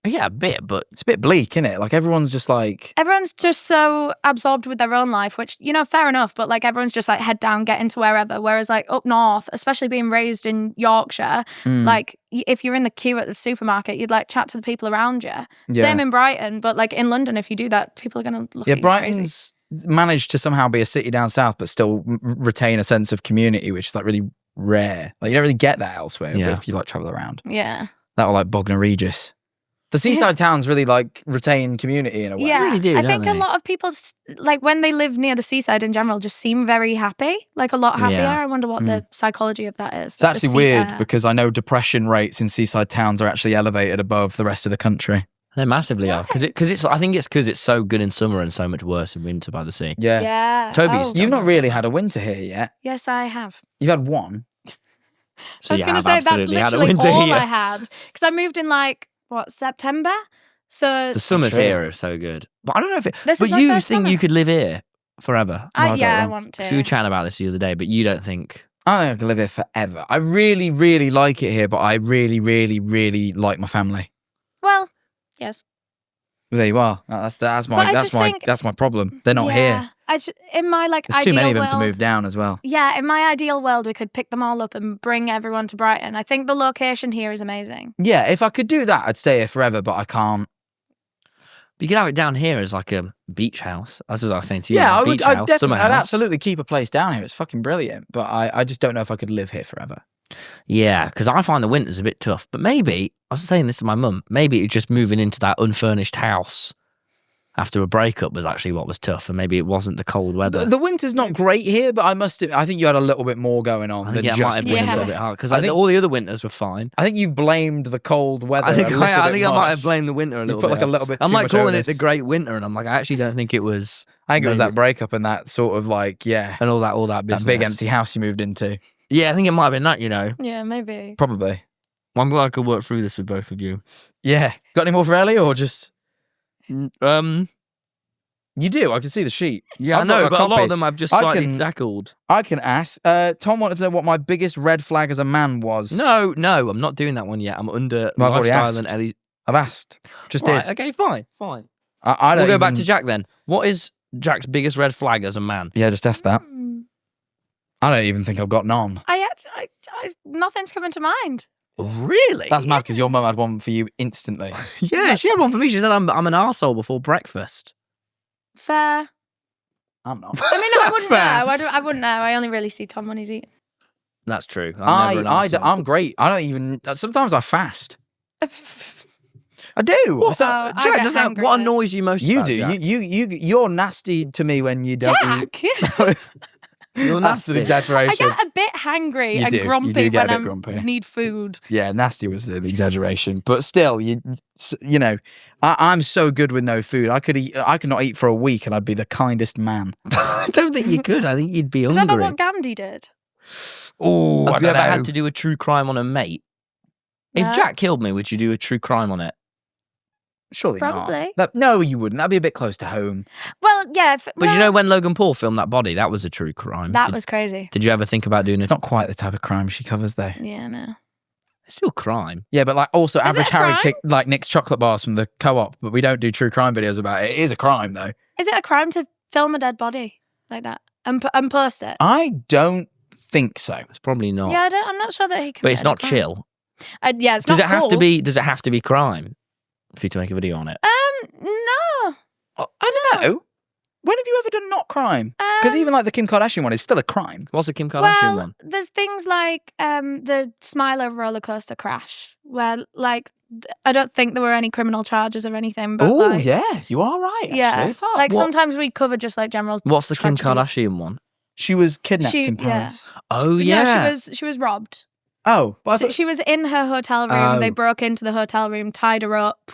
Yeah, a bit, but It's a bit bleak, isn't it? Like, everyone's just like... Everyone's just so absorbed with their own life, which, you know, fair enough, but like everyone's just like head down, get into wherever. Whereas like up north, especially being raised in Yorkshire, like if you're in the queue at the supermarket, you'd like chat to the people around you. Yeah. Same in Brighton, but like in London, if you do that, people are going to look Yeah, at you crazy. Brighton's managed to somehow be a city down south, but still retain a sense of community, which is like really rare. Like, you don't really get that elsewhere Yeah. if you like travel around. Yeah. That or like Bognor Regis. The seaside towns really like retain community in a way. Yeah. really do, I don't think a they? lot of people, like when they live near the seaside in general, just seem very happy, like a lot happier. Yeah. I wonder what the psychology of that is. It's actually The sea weird air. because I know depression rates in seaside towns are actually elevated above the rest of the country. they massively are. Because it's. I think it's because it's so good in summer and so much worse in winter by the sea. Yeah. Yeah. Toby's- Oh, You've not really had a winter here yet. Yes, I have. You've had one. So I was you going to have say that's absolutely had a literally winter all here. I had because I moved in like September. So The summers True. here are so good. But I don't know if it. This but is my you first think summer. you could live here forever? I don't know. want to. So we were chatting about this the other day, but you don't think. I think I can live here forever. I really, really like it here, but I really, really, really like my family. Well, yes. Well, there you are. That's But I just think- that's my problem. They're not here. In my like There's ideal too many of them world, to move down as well. Yeah, in my ideal world, we could pick them all up and bring everyone to Brighton. I think the location here is amazing. Yeah, if I could do that, I'd stay here forever, but I can't. But you could have it down here as like a beach house. That's what I was saying to you. Yeah, a I would. beach I'd house, definitely. summer I'd house. absolutely keep a place down here. It's fucking brilliant. But I just don't know if I could live here forever. Yeah, because I find the winters a bit tough. But maybe, I was saying this to my mum, maybe it's just moving into that unfurnished house after a breakup was actually what was tough. And maybe it wasn't the cold weather. The winter's not great here, but I think you had a little bit more going on I than think it just might have been Yeah. a winter. little bit hard. Because I think- all the other winters were fine. I think you blamed the cold weather. I think a little I bit might have much. blamed the winter a You little put bit. like a little bit. I'm too like much calling onus. it the Great Winter, and I'm like, I actually don't think it was. I think it was maybe- that breakup and that sort of like and all that business. that big empty house you moved into. Yeah, I think it might have been that. You know, Yeah, maybe. Probably. well, I'm glad I could work through this with both of you. Yeah. Got any more for Ellie or just? Um, You do. I can see the sheet. Yeah, I I've got know, a but a lot copy. of them I've just I slightly can- tackled. I can ask. Tom wanted to know what my biggest red flag as a man was. No, I'm not doing that one yet. I'm under Well, I've already lifestyle and asked. Ellie. I've asked. Just Right, did. okay, fine. I don't We'll go back even- to Jack then. What is Jack's biggest red flag as a man? Yeah, just ask that. I don't even think I've got none. Nothing's coming to mind. Really? That's mad because your mum had one for you instantly. Yeah, she had one for me. She said I'm an arsehole before breakfast. Fair. I'm not. I mean, I wouldn't know. Fair. I wouldn't know. I only really see Tom when he's eating. That's true. I'm never an arsehole. I'm great. I don't even. Sometimes I fast. I do. So, I Jack, get doesn't hangry what then. annoys you most you about do. Jack? You're nasty to me when you don't eat. Jack. You're That's an nasty. I exaggeration. get a bit hangry You and do. You grumpy do get when a bit I grumpy. need food. Yeah, nasty was the exaggeration, but still, you know, I'm so good with no food. I could not eat for a week, and I'd be the kindest man. I don't think you could. I think you'd be Is that hungry. not what Gandhi did? Oh, Have you ever had to do a true crime on a mate? If No. Jack killed me, would you do a true crime on it? Surely Probably. not. No, you wouldn't. That'd be a bit close to home. Well, yeah. But you know when Logan Paul filmed that body, that was a true crime. that was crazy. Did you ever think about doing It's it? not quite the type of crime she covers, though. Yeah, no. It's still crime. Yeah, but like also Is it average a Harry crime? nicks chocolate bars from the co-op, but we don't do true crime videos about it. It is a crime, though. Is it a crime to film a dead body like that and post it? I don't think so. It's probably not. Yeah, I'm not sure that he can. but it's not chill. Yeah, it's Does not it have to cool. be? Does it have to be crime for you to make a video on it? No. I don't know. When have you ever done not crime? Because even like the Kim Kardashian one is still a crime. What's the Kim Kardashian Well, one? there's things like the Smiler roller coaster crash, where like I don't think there were any criminal charges or anything. But Oh like, yeah, you are right. Actually. yeah, Fuck. like What? sometimes we cover just like general. What's the Kim tragedies. Kardashian one? She was kidnapped She- in yeah. Paris. Oh No, yeah. she was robbed. Oh, but I So thought- she was in her hotel room. They Oh. broke into the hotel room, tied her up.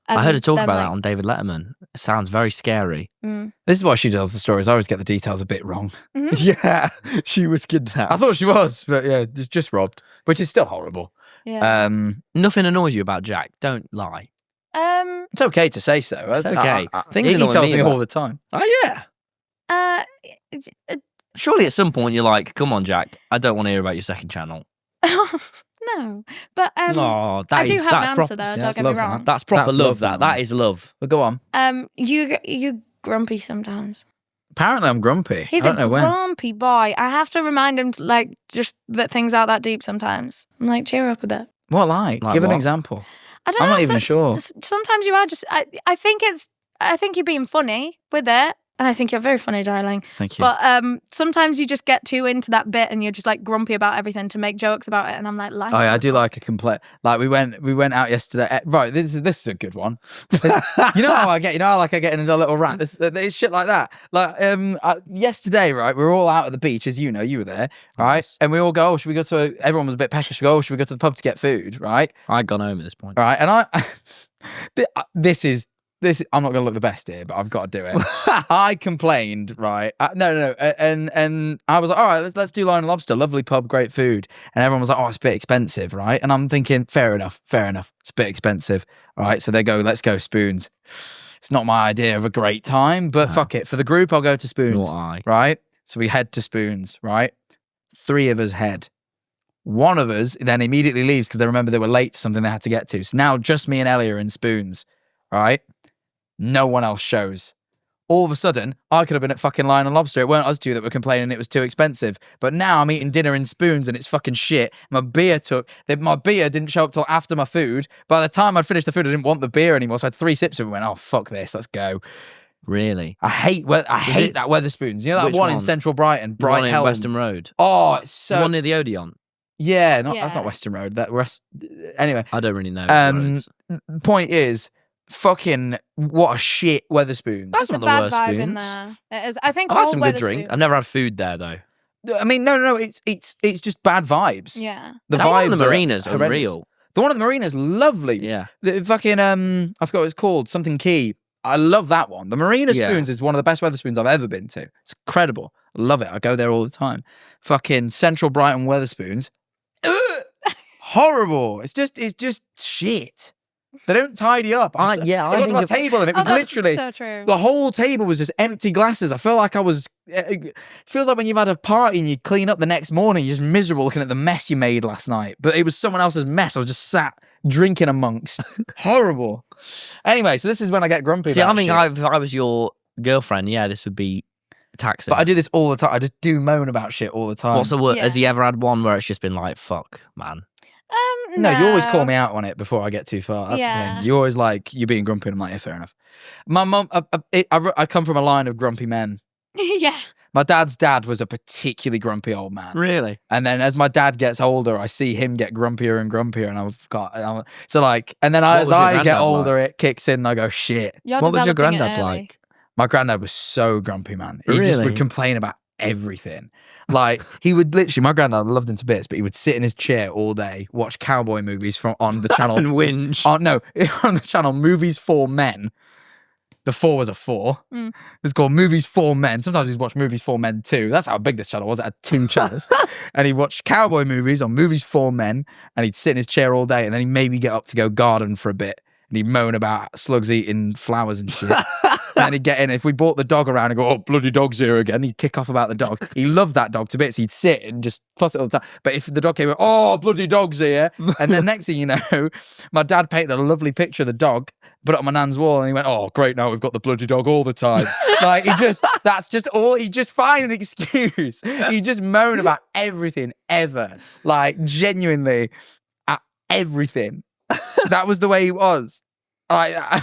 I heard her talk then, about like, that on David Letterman. It sounds very scary. this is why she tells the stories. I always get the details a bit wrong. Yeah, she was kidnapped. I thought she was, but yeah, just robbed, which is still horrible. Yeah. Nothing annoys you about Jack. Don't lie. It's okay to say so. It's okay. Things he annoy tells me me about- all the time. Oh yeah. Surely at some point you're like, come on, Jack. I don't want to hear about your second channel. No, but Oh, I do have that's an proper. answer though. yeah, Don't that's get me love, wrong. that. That's proper That's love. love, That that is love. But go on. You grumpy sometimes. Apparently, I'm grumpy. He's I a don't know when. grumpy boy. I have to remind him to, like, just that things aren't that deep sometimes. I'm like, cheer up a bit. What like? Like Give an what? example. I don't I'm know. not even sure. Sometimes you are just. I think you're being funny with it, and I think you're very funny, darling. Thank you. But sometimes you just get too into that bit, and you're just like grumpy about everything to make jokes about it. And I'm like, Oh yeah, I do like a complaint. Like we went out yesterday. Right, this is a good one. You know how I get. You know how like I get into a little rant. It's shit like that. Like yesterday, right, we were all out at the beach, as you know, you were there, right? And we all go, oh, should we go to? Everyone was a bit peckish. We go, oh, should we go to the pub to get food, right? I'd gone home at this point. Right, and this. I'm not going to look the best here, but I've got to do it. I complained, right? No, and I was like, all right, let's do Lion and Lobster. Lovely pub, great food. And everyone was like, oh, it's a bit expensive, right? And I'm thinking, fair enough. It's a bit expensive, all right? So they go, let's go Spoons. It's not my idea of a great time, but fuck it. For the group, I'll go to Spoons, Nor I. right? So we head to Spoons, right? 3 of us head. One of us then immediately leaves because they remember they were late to something they had to get to. So now just me and Ellie are in Spoons, right? No one else shows. All of a sudden, I could have been at fucking Lion and Lobster. It weren't us two that were complaining it was too expensive. But now I'm eating dinner in Spoons and it's fucking shit. My beer didn't show up till after my food. By the time I'd finished the food, I didn't want the beer anymore. So I had 3 sips of it and went, oh, fuck this, let's go. Really? I hate that Weatherspoons. You know that Which one in one? Central Brighton, The one Bright in Helm. Western Road. Oh, it's The so... one near the Odeon. Yeah, that's Yeah. not Western Road. Anyway, I don't really know. point is, fucking what a shit Weatherspoons. That's There's a not the bad worst vibe in Spoons. there. It is. I think I've had all some good drink. Weatherspoons- I've never had food there though. I mean, no, it's just bad vibes. Yeah. The That one in vibes the are marinas are horrendous. real. The one at the marina's lovely. Yeah. The fucking I forgot what it's called. Something Key. I love that one. The Marina Yeah. Spoons is one of the best Weatherspoons I've ever been to. It's incredible. I love it. I go there all the time. Fucking Central Brighton Weatherspoons. Horrible. It's just shit. They don't tidy up. I I got to think my table and it was that's literally so true. the whole table was just empty glasses. I feel like I was. It feels like when you've had a party and you clean up the next morning, you're just miserable looking at the mess you made last night. But it was someone else's mess. I was just sat drinking amongst. Horrible. Anyway, so this is when I get grumpy. See, about I think shit. if I was your girlfriend, yeah, this would be taxing. But I do this all the time. I just do moan about shit all the time. What's the word? Yeah. Has he ever had one where it's just been like, fuck, man? No, you always call me out on it before I get too far. That's the Yeah. thing. You always like, you're being grumpy. And I'm like, yeah, fair enough. My mum, I come from a line of grumpy men. Yeah. My dad's dad was a particularly grumpy old man. Really? And then as my dad gets older, I see him get grumpier and grumpier. And and then as was your I get granddad older, it kicks in and I go, shit. You're What was your developing it granddad early. like? My granddad was so grumpy, man. He just Really? would complain about everything. Like, he would literally, my granddad, I loved him to bits, but he would sit in his chair all day, watch cowboy movies on the channel. And whinge. On the channel Movies for Men. The 4 was a 4. Mm. It's called Movies for Men. Sometimes he'd watch Movies for Men too. That's how big this channel was. It had 2 channels. And he'd watch cowboy movies on Movies for Men, and he'd sit in his chair all day, and then he'd maybe get up to go garden for a bit, and he'd moan about slugs eating flowers and shit. And then he'd get in. If we brought the dog around and go, oh, bloody dog's here again, he'd kick off about the dog. He loved that dog to bits. He'd sit and just fuss it all the time. But if the dog came, oh, bloody dog's here. And then next thing you know, my dad painted a lovely picture of the dog, put it on my nan's wall, and he went, oh, great, now we've got the bloody dog all the time. Like, that's just all, he just find an excuse. He just moan about everything ever. Like, genuinely, at everything. That was the way he was.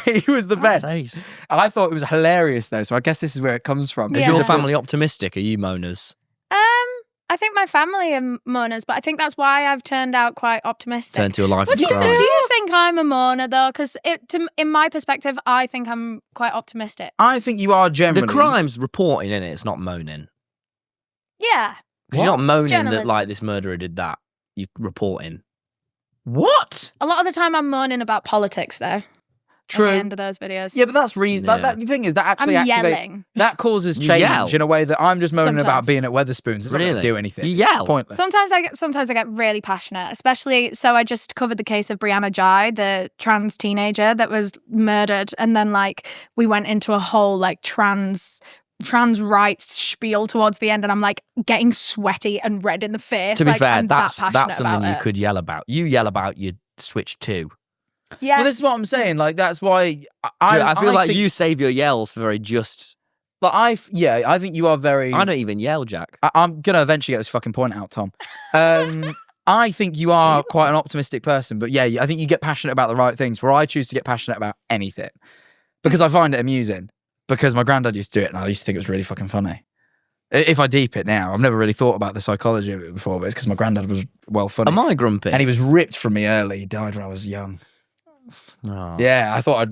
He was the best. Ace. I thought it was hilarious though, so I guess this is where it comes from. Is Yeah. your family optimistic? Are you moaners? I think my family are moaners, but I think that's why I've turned out quite optimistic. Turn to a life What of do you, crime. do you think I'm a moaner though? Because in my perspective, I think I'm quite optimistic. I think you are generally. The crime's reporting, innit? It's not moaning. Yeah. Because you're not moaning that journalism. like this murderer did that. You're reporting. What? A lot of the time I'm moaning about politics though. True. At the end of those videos. Yeah, but that's reason. Yeah. The thing is that I'm actually yelling. that causes You change yell. in a way that I'm just moaning about Sometimes. being at Weatherspoons. It's not going to Really? do anything. You yell? It's pointless. Sometimes I get really passionate, especially so I just covered the case of Brianna Jai, the trans teenager that was murdered, and then like we went into a whole like trans rights spiel towards the end, and I'm like getting sweaty and red in the face. To be like, fair, I'm that's that passionate something about you it. could yell about. You yell about your Switch 2. Yeah, Well, this is what I'm saying. Like that's why I feel like think, you save your yells for very just. Like I think you are very. I don't even yell, Jack. I'm gonna eventually get this fucking point out, Tom. I think you are quite an optimistic person, but yeah, I think you get passionate about the right things. Where I choose to get passionate about anything because I find it amusing. Because my granddad used to do it, and I used to think it was really fucking funny. If I deep it now, I've never really thought about the psychology of it before, but it's because my granddad was well funny, Am I grumpy? and he was ripped from me early. He died when I was young. Oh. Yeah, I thought I'd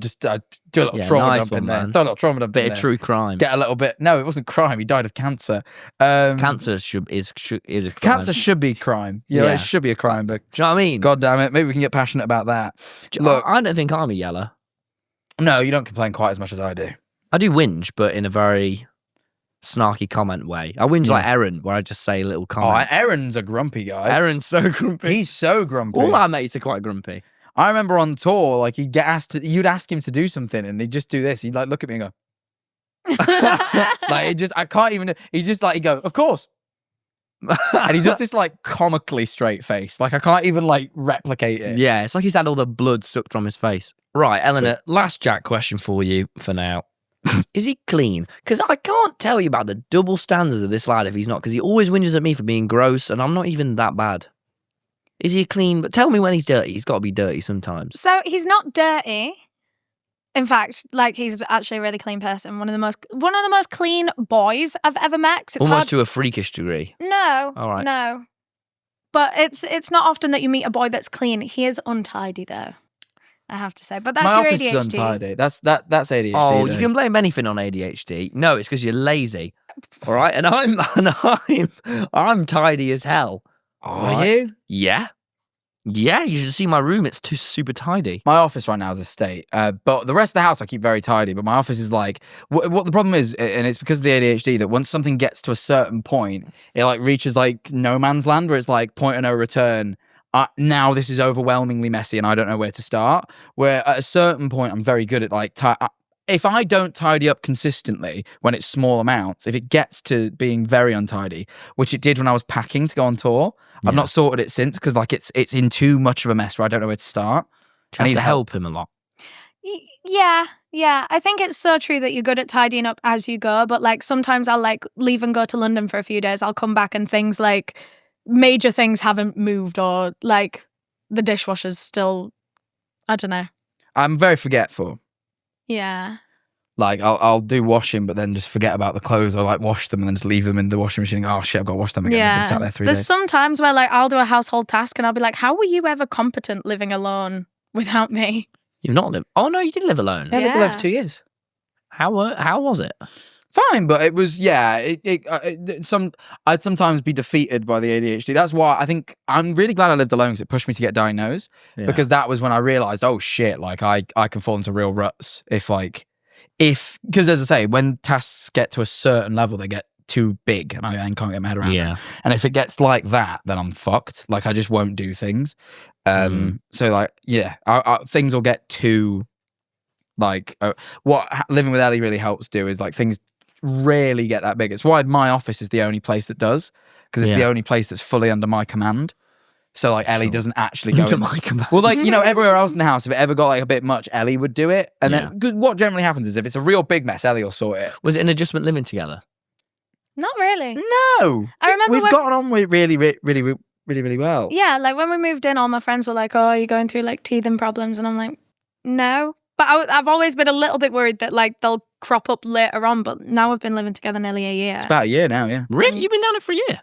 do a little Yeah, trauma nice dump in one, there. man. Throw a little trauma dump Bit in of there. true crime. Get a little bit. No, it wasn't crime. He died of cancer. Cancer is a crime. Cancer should be crime. Yeah, Yeah. it should be a crime. But Do you know what I mean? God damn it, maybe we can get passionate about that. Look, I don't think I'm a yeller. no, you don't complain quite as much as I do. I do whinge, but in a very snarky comment way. I whinge like Erin, where I just say a little Oh, comment. Aaron's a grumpy guy. Erin's so grumpy. He's so grumpy. All our mates are quite grumpy. I remember on tour, like he'd get asked you'd ask him to do something, and he'd just do this. He'd like look at me and go, like I can't even. He'd go, of course, and he does this like comically straight face. Like I can't even like replicate it. Yeah, it's like he's had all the blood sucked from his face. Right, Eleanor, last Jack question for you for now. Is he clean? Because I can't tell you about the double standards of this lad if he's not, because he always whinges at me for being gross, and I'm not even that bad. Is he clean? But tell me when he's dirty. He's got to be dirty sometimes. So he's not dirty. In fact, like he's actually a really clean person. One of the most clean boys I've ever met. 'Cause it's Almost hard. to a freakish degree. No, All right. no. But it's not often that you meet a boy that's clean. He is untidy though, I have to say. But that's My your office ADHD. is untidy. That's ADHD. Oh, though. you can blame anything on ADHD. No, it's because you're lazy. All right, and I'm tidy as hell. Are Right. you? Yeah, you should see my room. It's too super tidy. My office right now is a state, but the rest of the house I keep very tidy. But my office is like, what the problem is, and it's because of the ADHD, that once something gets to a certain point, it like reaches like no man's land where it's like point of no return. now this is overwhelmingly messy and I don't know where to start. Where at a certain point, I'm very good at like, if I don't tidy up consistently when it's small amounts, if it gets to being very untidy, which it did when I was packing to go on tour, I've not sorted it since because like it's in too much of a mess where I don't know where to start. I need to help him a lot. Yeah. I think it's so true that you're good at tidying up as you go, but like sometimes I'll like leave and go to London for a few days. I'll come back and things like major things haven't moved or like the dishwasher's still, I don't know. I'm very forgetful. Yeah. Like I'll do washing, but then just forget about the clothes or like wash them and then just leave them in the washing machine. Oh shit, I've got to wash them again. I've been sat there 3 There's days. some times where like I'll do a household task and I'll be like, how were you ever competent living alone without me? You've not lived. Oh no, you did live alone. I lived alone for 2 years. How was it? Fine, but it was I'd sometimes be defeated by the ADHD. That's why I think I'm really glad I lived alone because it pushed me to get diagnosed. Because that was when I realized, oh shit, like I can fall into real ruts because as I say, when tasks get to a certain level, they get too big and I can't get my head around it. And if it gets like that, then I'm fucked. Like I just won't do things. So like, things will get too like what living with Ellie really helps do is like things rarely get that big. It's why my office is the only place that does, because it's the only place that's fully under my command. So like Ellie doesn't actually go Under my command. Well, like, you know, everywhere else in the house, if it ever got like a bit much, Ellie would do it. And then what generally happens is if it's a real big mess, Ellie will sort it. Was it an adjustment living together? Not really. No. I remember we've gotten on with really well. Yeah, like when we moved in, all my friends were like, oh, are you going through like teething problems? And I'm like, no. But I've always been a little bit worried that like they'll crop up later on. But now we've been living together nearly a year. It's about a year now, yeah. Really? You've been down it for a year?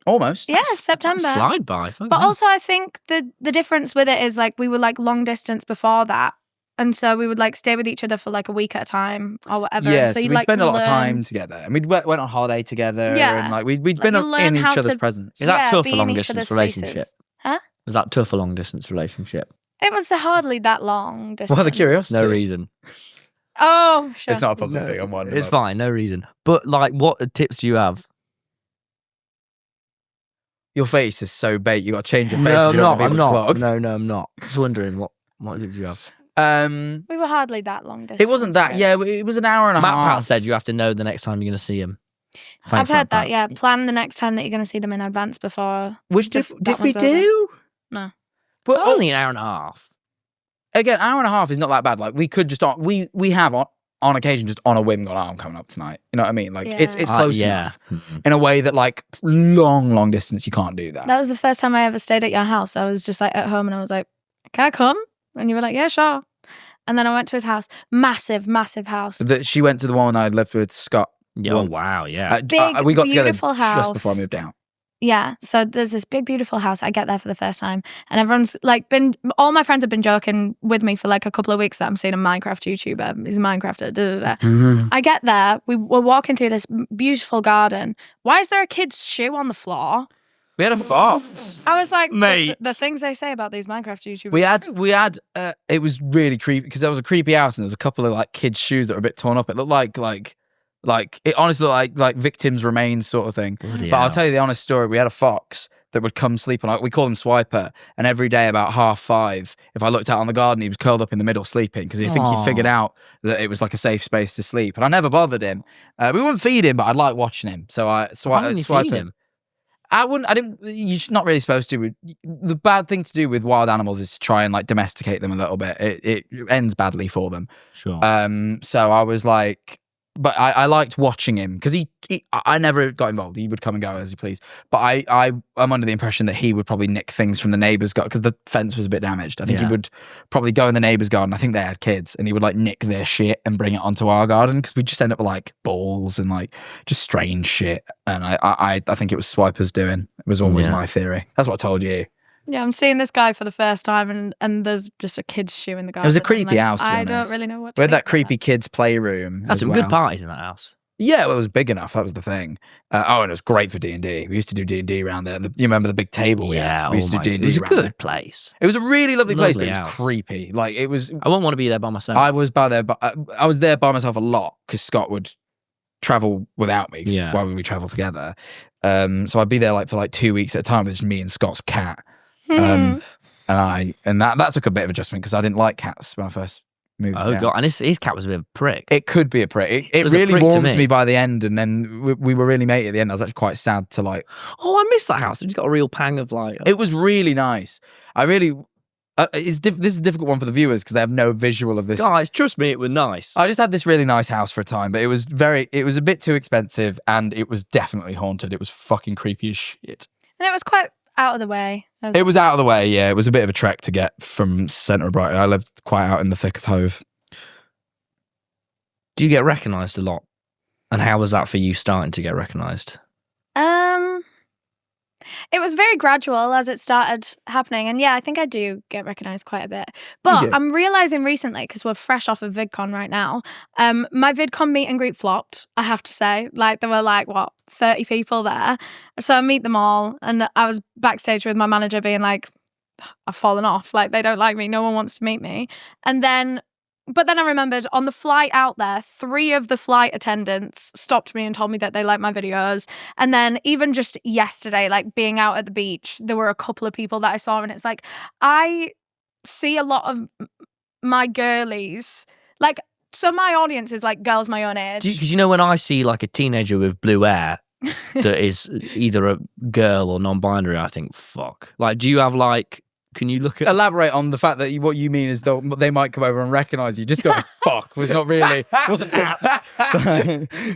Almost. Yeah, September. That's slide by. But also I think the difference with it is like we were like long distance before that. And so we would like stay with each other for like a week at a time or whatever. Yeah, so we'd like spend a lot of time together. And we went on holiday together. Yeah. And like we'd Like, been you learn in how each other's to- presence. Is that tough be a in long each distance other's spaces. relationship? Huh? Was that tough a long distance relationship? It was hardly that long distance. Well, the curiosity. No reason. Oh, sure. It's not a public thing. I'm wondering. It's fine, no reason. But like, what tips do you have? Your face is so bait. You got to change your face. No, if you don't want I'm people's not. clog. No, I'm not. Just wondering what tips you have. We were hardly that long distance. It wasn't that. really. Yeah, it was an hour and a Matt half. Pat said you have to know the next time you're going to see him. I've Thanks, heard Matt that, Pat. yeah. Plan the next time that you're going to see them in advance before. Which did that we one's over. do? No. But Only an hour and a half. again, hour and a half is not that bad. Like we could just we have on occasion just on a whim gone, oh, I'm coming up tonight. You know what I mean? Like it's close enough in a way that like long distance you can't do that. That was the first time I ever stayed at your house. I was just like at home and I was like, can I come? And you were like, yeah, sure. And then I went to his house. Massive house. That she went to the one I lived with Scott. Oh, wow, yeah. Big, we got together beautiful house. just before I moved out. Yeah, so there's this big, beautiful house. I get there for the first time, and everyone's like all my friends have been joking with me for like a couple of weeks that I'm seeing a Minecraft YouTuber. He's a Minecrafter. Mm-hmm. I get there, we're walking through this beautiful garden. Why is there a kid's shoe on the floor? We had a fox. I was like, Mate. the things they say about these Minecraft YouTubers. We had. It was really creepy because there was a creepy house and there was a couple of like kids' shoes that were a bit torn up. It looked like it honestly looked like victims' remains sort of thing. Bloody But I'll hell. tell you the honest story. We had a fox that would come sleep on. We call him Swiper, and every day about 5:30, if I looked out on the garden, he was curled up in the middle sleeping because I think he figured out that it was like a safe space to sleep. And I never bothered him. We wouldn't feed him, but I'd like watching him. So Why wouldn't you swipe feed him. him? I didn't. You're not really supposed to. The bad thing to do with wild animals is to try and like domesticate them a little bit. It ends badly for them. Sure. So I was like, but I liked watching him because I never got involved. He would come and go as he pleased. But I'm under the impression that he would probably nick things from the neighbour's garden because the fence was a bit damaged. I think he would probably go in the neighbour's garden. I think they had kids, and he would like nick their shit and bring it onto our garden because we just end up with like balls and like just strange shit. And I think it was Swiper's doing. It was always my theory. That's what I told you. Yeah, I'm seeing this guy for the first time, and there's just a kid's shoe in the garden. It was a I'm creepy like, house. To be I honest. don't really know what to We had think that about creepy kids' playroom. That's as some well. good parties in that house. Yeah, well, it was big enough. That was the thing. And it was great for D&D. We used to do D&D around there. You remember the big table? We used to do D&D. It was a around good there. place. It was a really lovely place, but Lovely it was house. creepy. Like it was. I wouldn't want to be there by myself. I was by there, but I was there by myself a lot because Scott would travel without me. 'Cause why would we travel together? So I'd be there like for like 2 weeks at a time with just me and Scott's cat. and that took a bit of adjustment because I didn't like cats when I first moved. Oh god, and his cat was a bit of a prick. It could be a prick. It was a really prick to warmed me. me by the end, and then we were really mate at the end. I was actually quite sad to like. Oh, I miss that house. I just got a real pang of like. It was really nice. I really. This is a difficult one for the viewers because they have no visual of this. Guys, trust me, it was nice. I just had this really nice house for a time, but it was a bit too expensive, and it was definitely haunted. It was fucking creepy as shit. And it was quite out of the way. It was out of the way, yeah. It was a bit of a trek to get from centre of Brighton. I lived quite out in the thick of Hove. Do you get recognised a lot? And how was that for you starting to get recognised? It was very gradual as it started happening. And yeah, I think I do get recognised quite a bit. But I'm realising recently, because we're fresh off of VidCon right now, my VidCon meet and greet flopped, I have to say. Like, there were 30 people there. So I meet them all. And I was backstage with my manager being like, I've fallen off. Like, they don't like me. No one wants to meet me. But then I remembered on the flight out there, 3 of the flight attendants stopped me and told me that they liked my videos. And then even just yesterday, like being out at the beach, there were a couple of people that I saw, and it's like, I see a lot of my girlies. Like, so my audience is like girls my own age. Because you know when I see like a teenager with blue hair that is either a girl or non-binary, I think, fuck. Like, do you have like... Can you look at... Elaborate on the fact that what you mean is they might come over and recognise you. Just go, fuck, was not really... wasn't apt.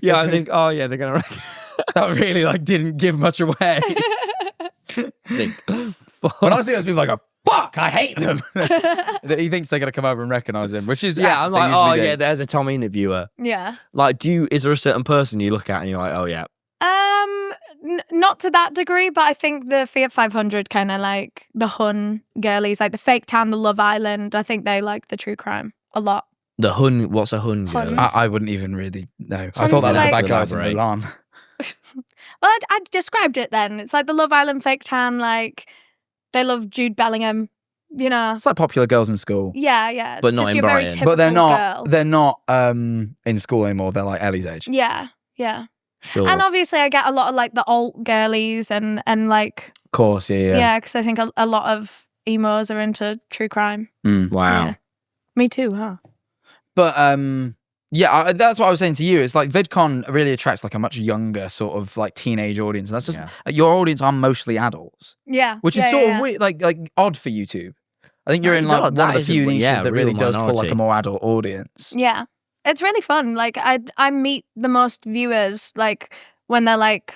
Yeah, I think, oh yeah, they're going to... That really didn't give much away. When I see those people, I go, fuck, I hate them. He thinks they're going to come over and recognise him, which is... Yeah, I'm like, oh yeah, there's a TommyInnit viewer. Yeah. Like, is there a certain person you look at and you're like, oh yeah? Not to that degree, but I think the Fiat 500 kind of like the Hun girlies, like the Fake Town, the Love Island, I think they like the true crime a lot. The Hun, what's a Hun girl? I wouldn't even really know. I Huns thought that are was like- bad guys in Milan. Well, I described it then. It's like the Love Island, Fake Town, like they love Jude Bellingham, you know. It's like popular girls in school. Yeah, yeah. It's But not just in your very Brighton. typical But they're not girl. they're not in school anymore. They're like Ellie's age. Yeah, yeah. Sure. And obviously I get a lot of like the alt girlies and like, Of course, yeah, because I think a lot of emos are into true crime. Wow. Yeah. Me too, huh? But that's what I was saying to you. It's like VidCon really attracts like a much younger sort of like teenage audience, and that's just your audience are mostly adults, Yeah. which is sort of weird, like odd for YouTube. I think you're in It's like odd. one of That the few is a- niches yeah, that really real does pull like minority. a more adult audience. Yeah. It's really fun. Like I meet the most viewers like when they're like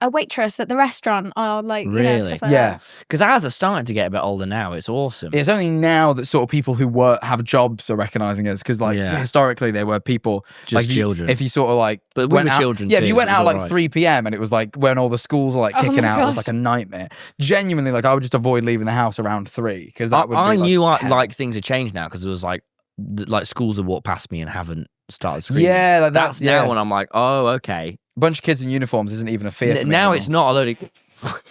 a waitress at the restaurant or like, you know, Really? stuff like Yeah. that. Because ours are starting to get a bit older now. It's awesome. It's only now that sort of people who have jobs are recognizing us because like Yeah. historically they were people Just like children. If you sort of like But we went were out, children yeah, if too, you went so it out was like alright. 3 p.m. and it was like when all the schools are like Oh kicking my out, it was gosh. like a nightmare. Genuinely, like I would just avoid leaving the house around 3 because that would. I be, knew hell. like things had changed now because it was like schools have walked past me and haven't started screaming. Yeah, like that's yeah. now when I'm like, oh, okay. Bunch of kids in uniforms isn't even a fear. For me Now anymore. it's not a load of.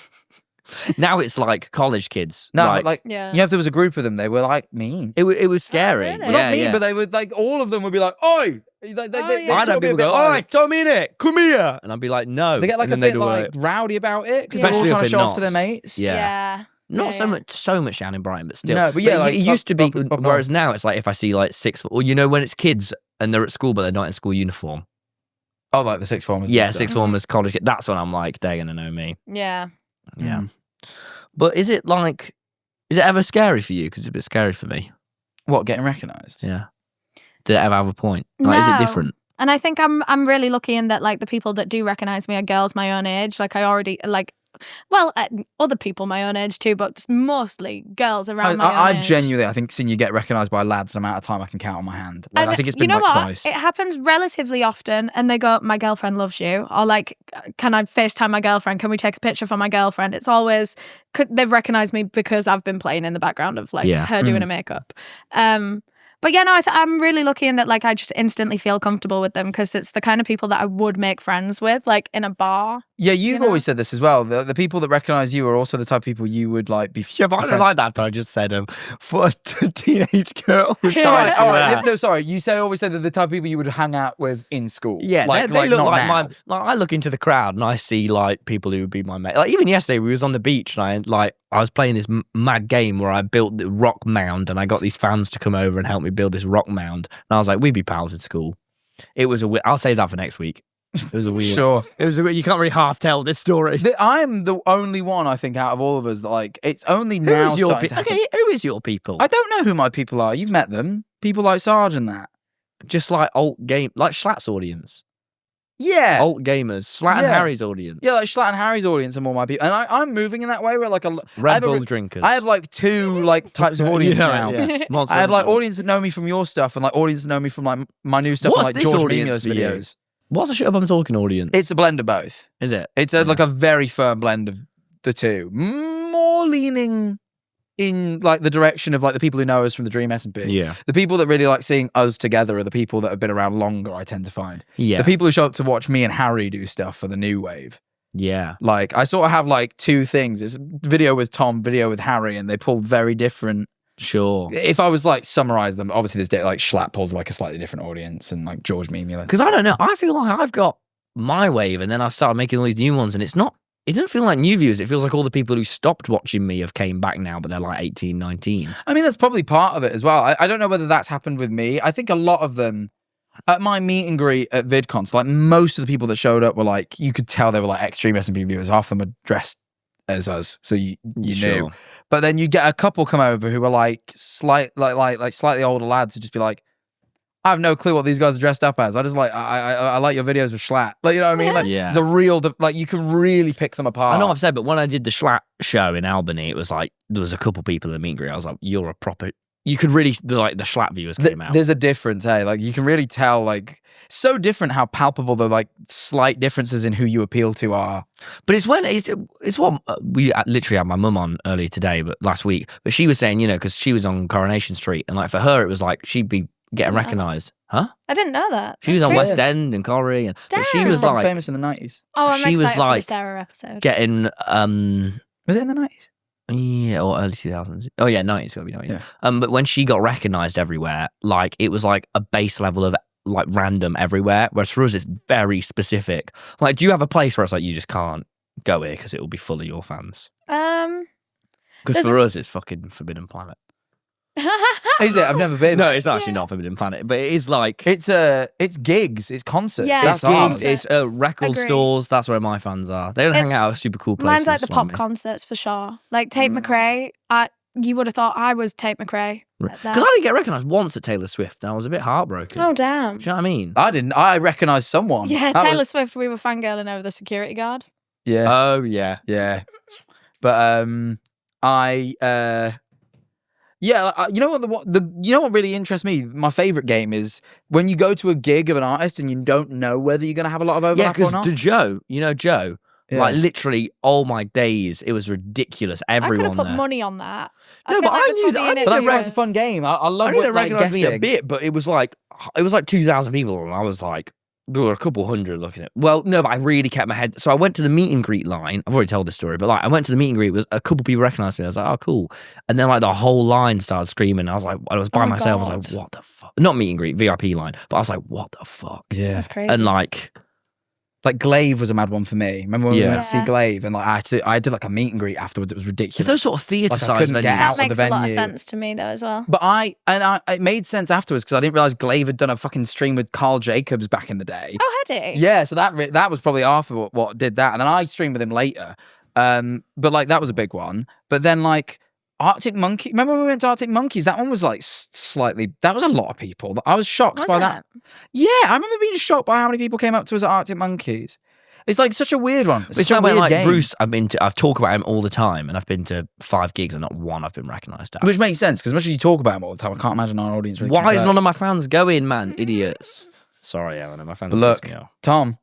Now it's like college kids. No, like, like Yeah. you know, if there was a group of them, they were like mean. it was scary. really? Well, Yeah, not mean, yeah. but they would like all of them would be like, "Oi!" They yeah. sort I of know be a people bit go, like- all right, TommyInnit, come here. And I'd be like, no. They get like and a then bit they'd like go, rowdy about it because they're all Especially trying up to in show off to their Knots. mates. Yeah. Yeah. Not Yeah, so much down in Brighton, but still. No, but yeah, like, it used to be. up Whereas now it's like if I see like or you know when it's kids and they're at school but they're not in school uniform. Oh, like the sixth formers. and Yeah, stuff. sixth formers, college kids. That's when I'm like, they're gonna know me. Yeah. Yeah. But is it ever scary for you? Because it's a bit scary for me. What, getting recognised? Yeah. Did it ever have a point? Like, is it No. different? And I think I'm really lucky in that like the people that do recognize me are girls my own age. Like I already like, well, other people my own age too, but mostly girls around my own I age. genuinely, I think seeing you get recognised by lads the amount of time I can count on my hand. Like, And I think it's you been know like what? twice. It happens relatively often, and they go, "My girlfriend loves you," or like, "Can I FaceTime my girlfriend? Can we take a picture for my girlfriend?" It's always they've recognised me because I've been playing in the background of like Yeah. her doing a makeup. But yeah, no, I'm really lucky in that like I just instantly feel comfortable with them because it's the kind of people that I would make friends with, like in a bar. Yeah, you've You know? always said this as well. The people that recognise you are also the type of people you would like be. Yeah, but I don't like that after I just said for a teenage girl. Who's Yeah. tired. All right. No, sorry. You always said that the type of people you would hang out with in school. Yeah, like they look not like now. I look into the crowd and I see like people who would be my mate. Like even yesterday, we was on the beach and I was playing this mad game where I built the rock mound and I got these fans to come over and help me build this rock mound. And I was like, we'd be pals in school. It was I'll save that for next week. It was a weird. Sure. It was you can't really half tell this story. I'm the only one I think out of all of us that like it's only Who now is your starting to happen. Okay, who is your people? I don't know who my people are. You've met them. People like Sarge and that. Just like alt game, like Schlatt's audience, Yeah. alt gamers, Schlatt and Yeah. Harry's audience. Yeah, like Schlatt and Harry's audience are more my people. And I'm moving in that way where like I Red have a Bull re- drinkers. I have like two like types of audience now. Yeah. Monster I have like Energy. audience that know me from your stuff and like audience that know me from like my new stuff What's and like this George audience Mimios for you? videos. What's a shit up I'm talking audience? It's a blend of both. Is it? It's like a very firm blend of the two. More leaning in like the direction of like the people who know us from the Dream S&P. Yeah. The people that really like seeing us together are the people that have been around longer, I tend to find. Yeah. The people who show up to watch me and Harry do stuff for the new wave. Yeah. Like, I sort of have like two things. It's a video with Tom, video with Harry, and they pull very different. Sure. If I was like summarize them, obviously this day, like Schlatt pulls like a slightly different audience, and like George Mimios. Because I don't know. I feel like I've got my wave and then I've started making all these new ones and it doesn't feel like new viewers. It feels like all the people who stopped watching me have came back now, but they're like 18, 19. I mean, that's probably part of it as well. I don't know whether that's happened with me. I think a lot of them, at my meet and greet at VidCons, like most of the people that showed up were like, you could tell they were like extreme S&P viewers. Half of them were dressed as us, so you knew. Sure. But then you get a couple come over who are like slightly older lads who just be like, I have no clue what these guys are dressed up as. I just like I like your videos with Schlatt. Like, you know what I mean? Like, Yeah. it's a real like you can really pick them apart. I know I've said, but when I did the Schlatt show in Albany, it was like there was a couple people in the meet and greet. I was like, "You're a proper." You could really like the Schlatt viewers came out. There's a difference, hey. Like you can really tell, like so different how palpable the like slight differences in who you appeal to are. But it's what we literally had my mum on earlier today, but last week. But she was saying, because she was on Coronation Street, and like for her, it was like she'd be getting recognised. Huh? I didn't know that. She was That's on crazy. West End and Corrie, and but she Damn. was Quite like famous in the 90s. Oh, I'm she was excited for like this Sarah episode. getting Was it in the 90s? yeah, or early 2000s. Oh yeah, 90s gotta be 90s. Yeah. But when she got recognised everywhere, like it was like a base level of like random everywhere. Whereas for us, it's very specific. Like, do you have a place where it's like you just can't go here because it will be full of your fans? Um, Because There's for us, it's fucking Forbidden Planet. Is it? I've never been. No, it's actually not Forbidden Planet, but it is like It's gigs, it's concerts. Yeah, it's That's ours. gigs, it's record Agree. stores. That's where my fans are. They don't hang It's- out at super cool places. mine's like the pop Swansea. concerts for sure. Like Tate McRae. You would have thought I was Tate McRae. Because at I that. didn't get recognised once at Taylor Swift, and I was a bit heartbroken. Oh damn. Do you know what I mean? I didn't. I recognised someone. Yeah, That Taylor was- Swift. We were fangirling over the security guard. yeah, Oh yeah. yeah. But yeah, you know what really interests me? My favorite game is when you go to a gig of an artist and you don't know whether you're going to have a lot of Yeah, overlap or because not. Joe, Joe, Yeah. like literally all my days, it was ridiculous. I could Everyone have put there. money on that. No, feel but I the knew that- Tommy I Innit knew But that's they why viewers- it's a fun game. I love I knew they like, recognised me a guessing. bit, but it was like 2,000 people, and I was like, there were a couple hundred looking at. Well, no, but I really kept my head. So I went to the meet and greet line. I've already told this story, but like I went to the meet and greet. Was a couple people recognised me. I was like, oh, cool. And then like the whole line started screaming. I was like, I was by Oh my myself. I God. was like, what the fuck? Not meet and greet, VIP line. But I was like, what the fuck? Yeah. That's crazy. And like, Glaive was a mad one for me. Remember when we Yeah. went to see Yeah. Glaive and like I did like a meet and greet afterwards. It was it's ridiculous. those sort of theatre Like, I sized couldn't venues. get out that of makes the a lot of venue. sense to me though as well. But it made sense afterwards because I didn't realize Glaive had done a fucking stream with Carl Jacobs back in the day. Oh, had he? Yeah, so that was probably half of what did that, and then I streamed with him later. But like that was a big one. But then like Arctic Monkey. Remember when we went to Arctic Monkeys? That one was like slightly. That was a lot of people. I was shocked Was by it? that. Yeah, I remember being shocked by how many people came up to us at Arctic Monkeys. It's like such a weird one. It's It's such a when weird like game. Bruce, I've talked about him all the time, and I've been to 5 gigs, and not one I've been recognised at. Which makes sense because as much as you talk about him all the time, I can't imagine our audience really. Why is convert. none of my fans going, man? Idiots. Sorry, Eleanor. My fans. But look, piss me off. Tom.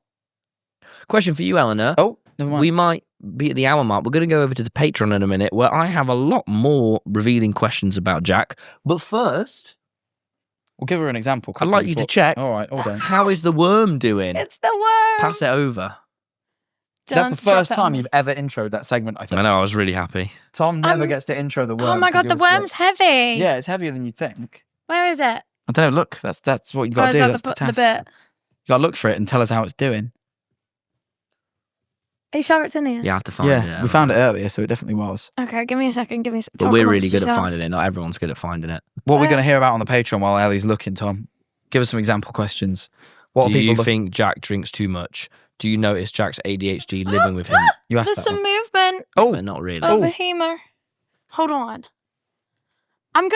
Question for you, Eleanor. Oh, never mind. We might be at the hour mark. We're going to go over to the Patreon in a minute, where I have a lot more revealing questions about Jack. But first, We'll give her an example. I'd like you to check. All right, hold on. How is the worm doing? It's the worm. Pass it over. That's the Don't drop first it on time me. you've ever introed that segment, I think. I know, I was really happy. Tom never gets to intro the worm. Oh my god, the 'cause yours- worm's heavy. Yeah, it's heavier than you think. Where is it? I don't know. Look, that's what you've Or got is to do. that That's the the task. bit? You got to look for it and tell us how it's doing. Are you sure it's in here? You have to find it. Yeah, we found it earlier, so it definitely was. Okay, give me a second. Give me a second. But we're really good at finding it. Not everyone's good at finding it. What are we going to hear about on the Patreon while Ellie's looking, Tom? Give us some example questions. What Do are people you think Jack drinks too much? Do you notice Jack's ADHD living with him? You asked There's that some one. movement Oh, But not really. of the humor. Hold on. I'm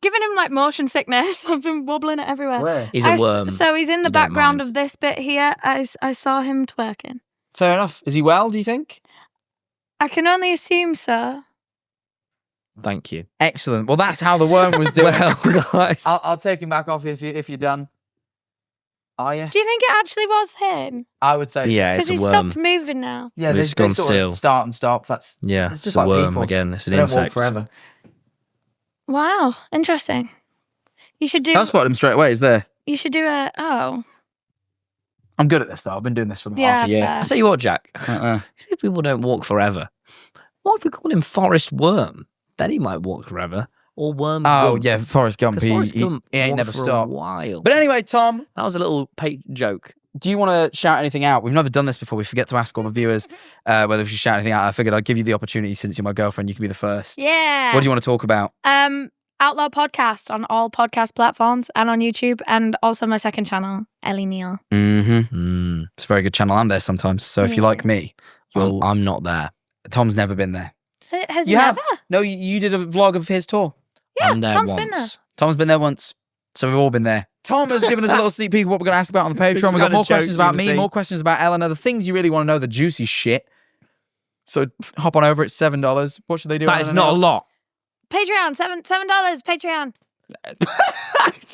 giving him like motion sickness. I've been wobbling it everywhere. where? He's a worm. So he's in the You don't background mind. of this bit here. I saw him twerking. Fair enough. Is he well, do you think? I can only assume so. Thank you. Excellent. Well, that's how the worm was doing. Well, guys. I'll take him back off if you're done. Are you? Do you think it actually was him? I would say so. Yeah, Because it's he a worm. stopped moving now. Yeah, It's they gone sort still. of start and stop. That's Yeah, it's just a like worm people. again. It's an They don't walk insect. forever. Wow, interesting. You should do. I spotted him straight away. He's there. You should do a. Oh, I'm good at this though. I've been doing this for yeah, half a year. fair. I tell you what, Jack. Uh-uh. You see, people don't walk forever. What if we call him Forrest Worm? Then he might walk forever. Or Worm Oh Gump. yeah, Forrest Gump. 'Cause He, Forrest he, Gump he ain't walked never for a stopped. while. But anyway, Tom, That was a little joke. do you want to shout anything out? We've never done this before. We forget to ask all the viewers whether we should shout anything out. I figured I'd give you the opportunity since you're my girlfriend. You can be the first. Yeah. What do you want to talk about? Outlaw podcast on all podcast platforms and on YouTube, and also my second channel, Ellie Neale. Mm-hmm. It's a very good channel. I'm there sometimes. So if you like me, you'll. I'm not there. Tom's never been there. Has he You have? never? No, you did a vlog of his tour. Yeah, I'm there Tom's once. been there. Tom's been there once. So we've all been there. Tom has given us a little sneak peek of what we're going to ask about on the Patreon. Which We've got kind more of jokes questions you about wanna me, see? more questions about Eleanor, the things you really want to know, the juicy shit. So hop on over. It's $7. What should they do? That is not a lot. Patreon, $7 Patreon.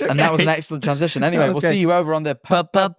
And that was an excellent transition. Anyway, That was we'll good. see you over on the Patreon.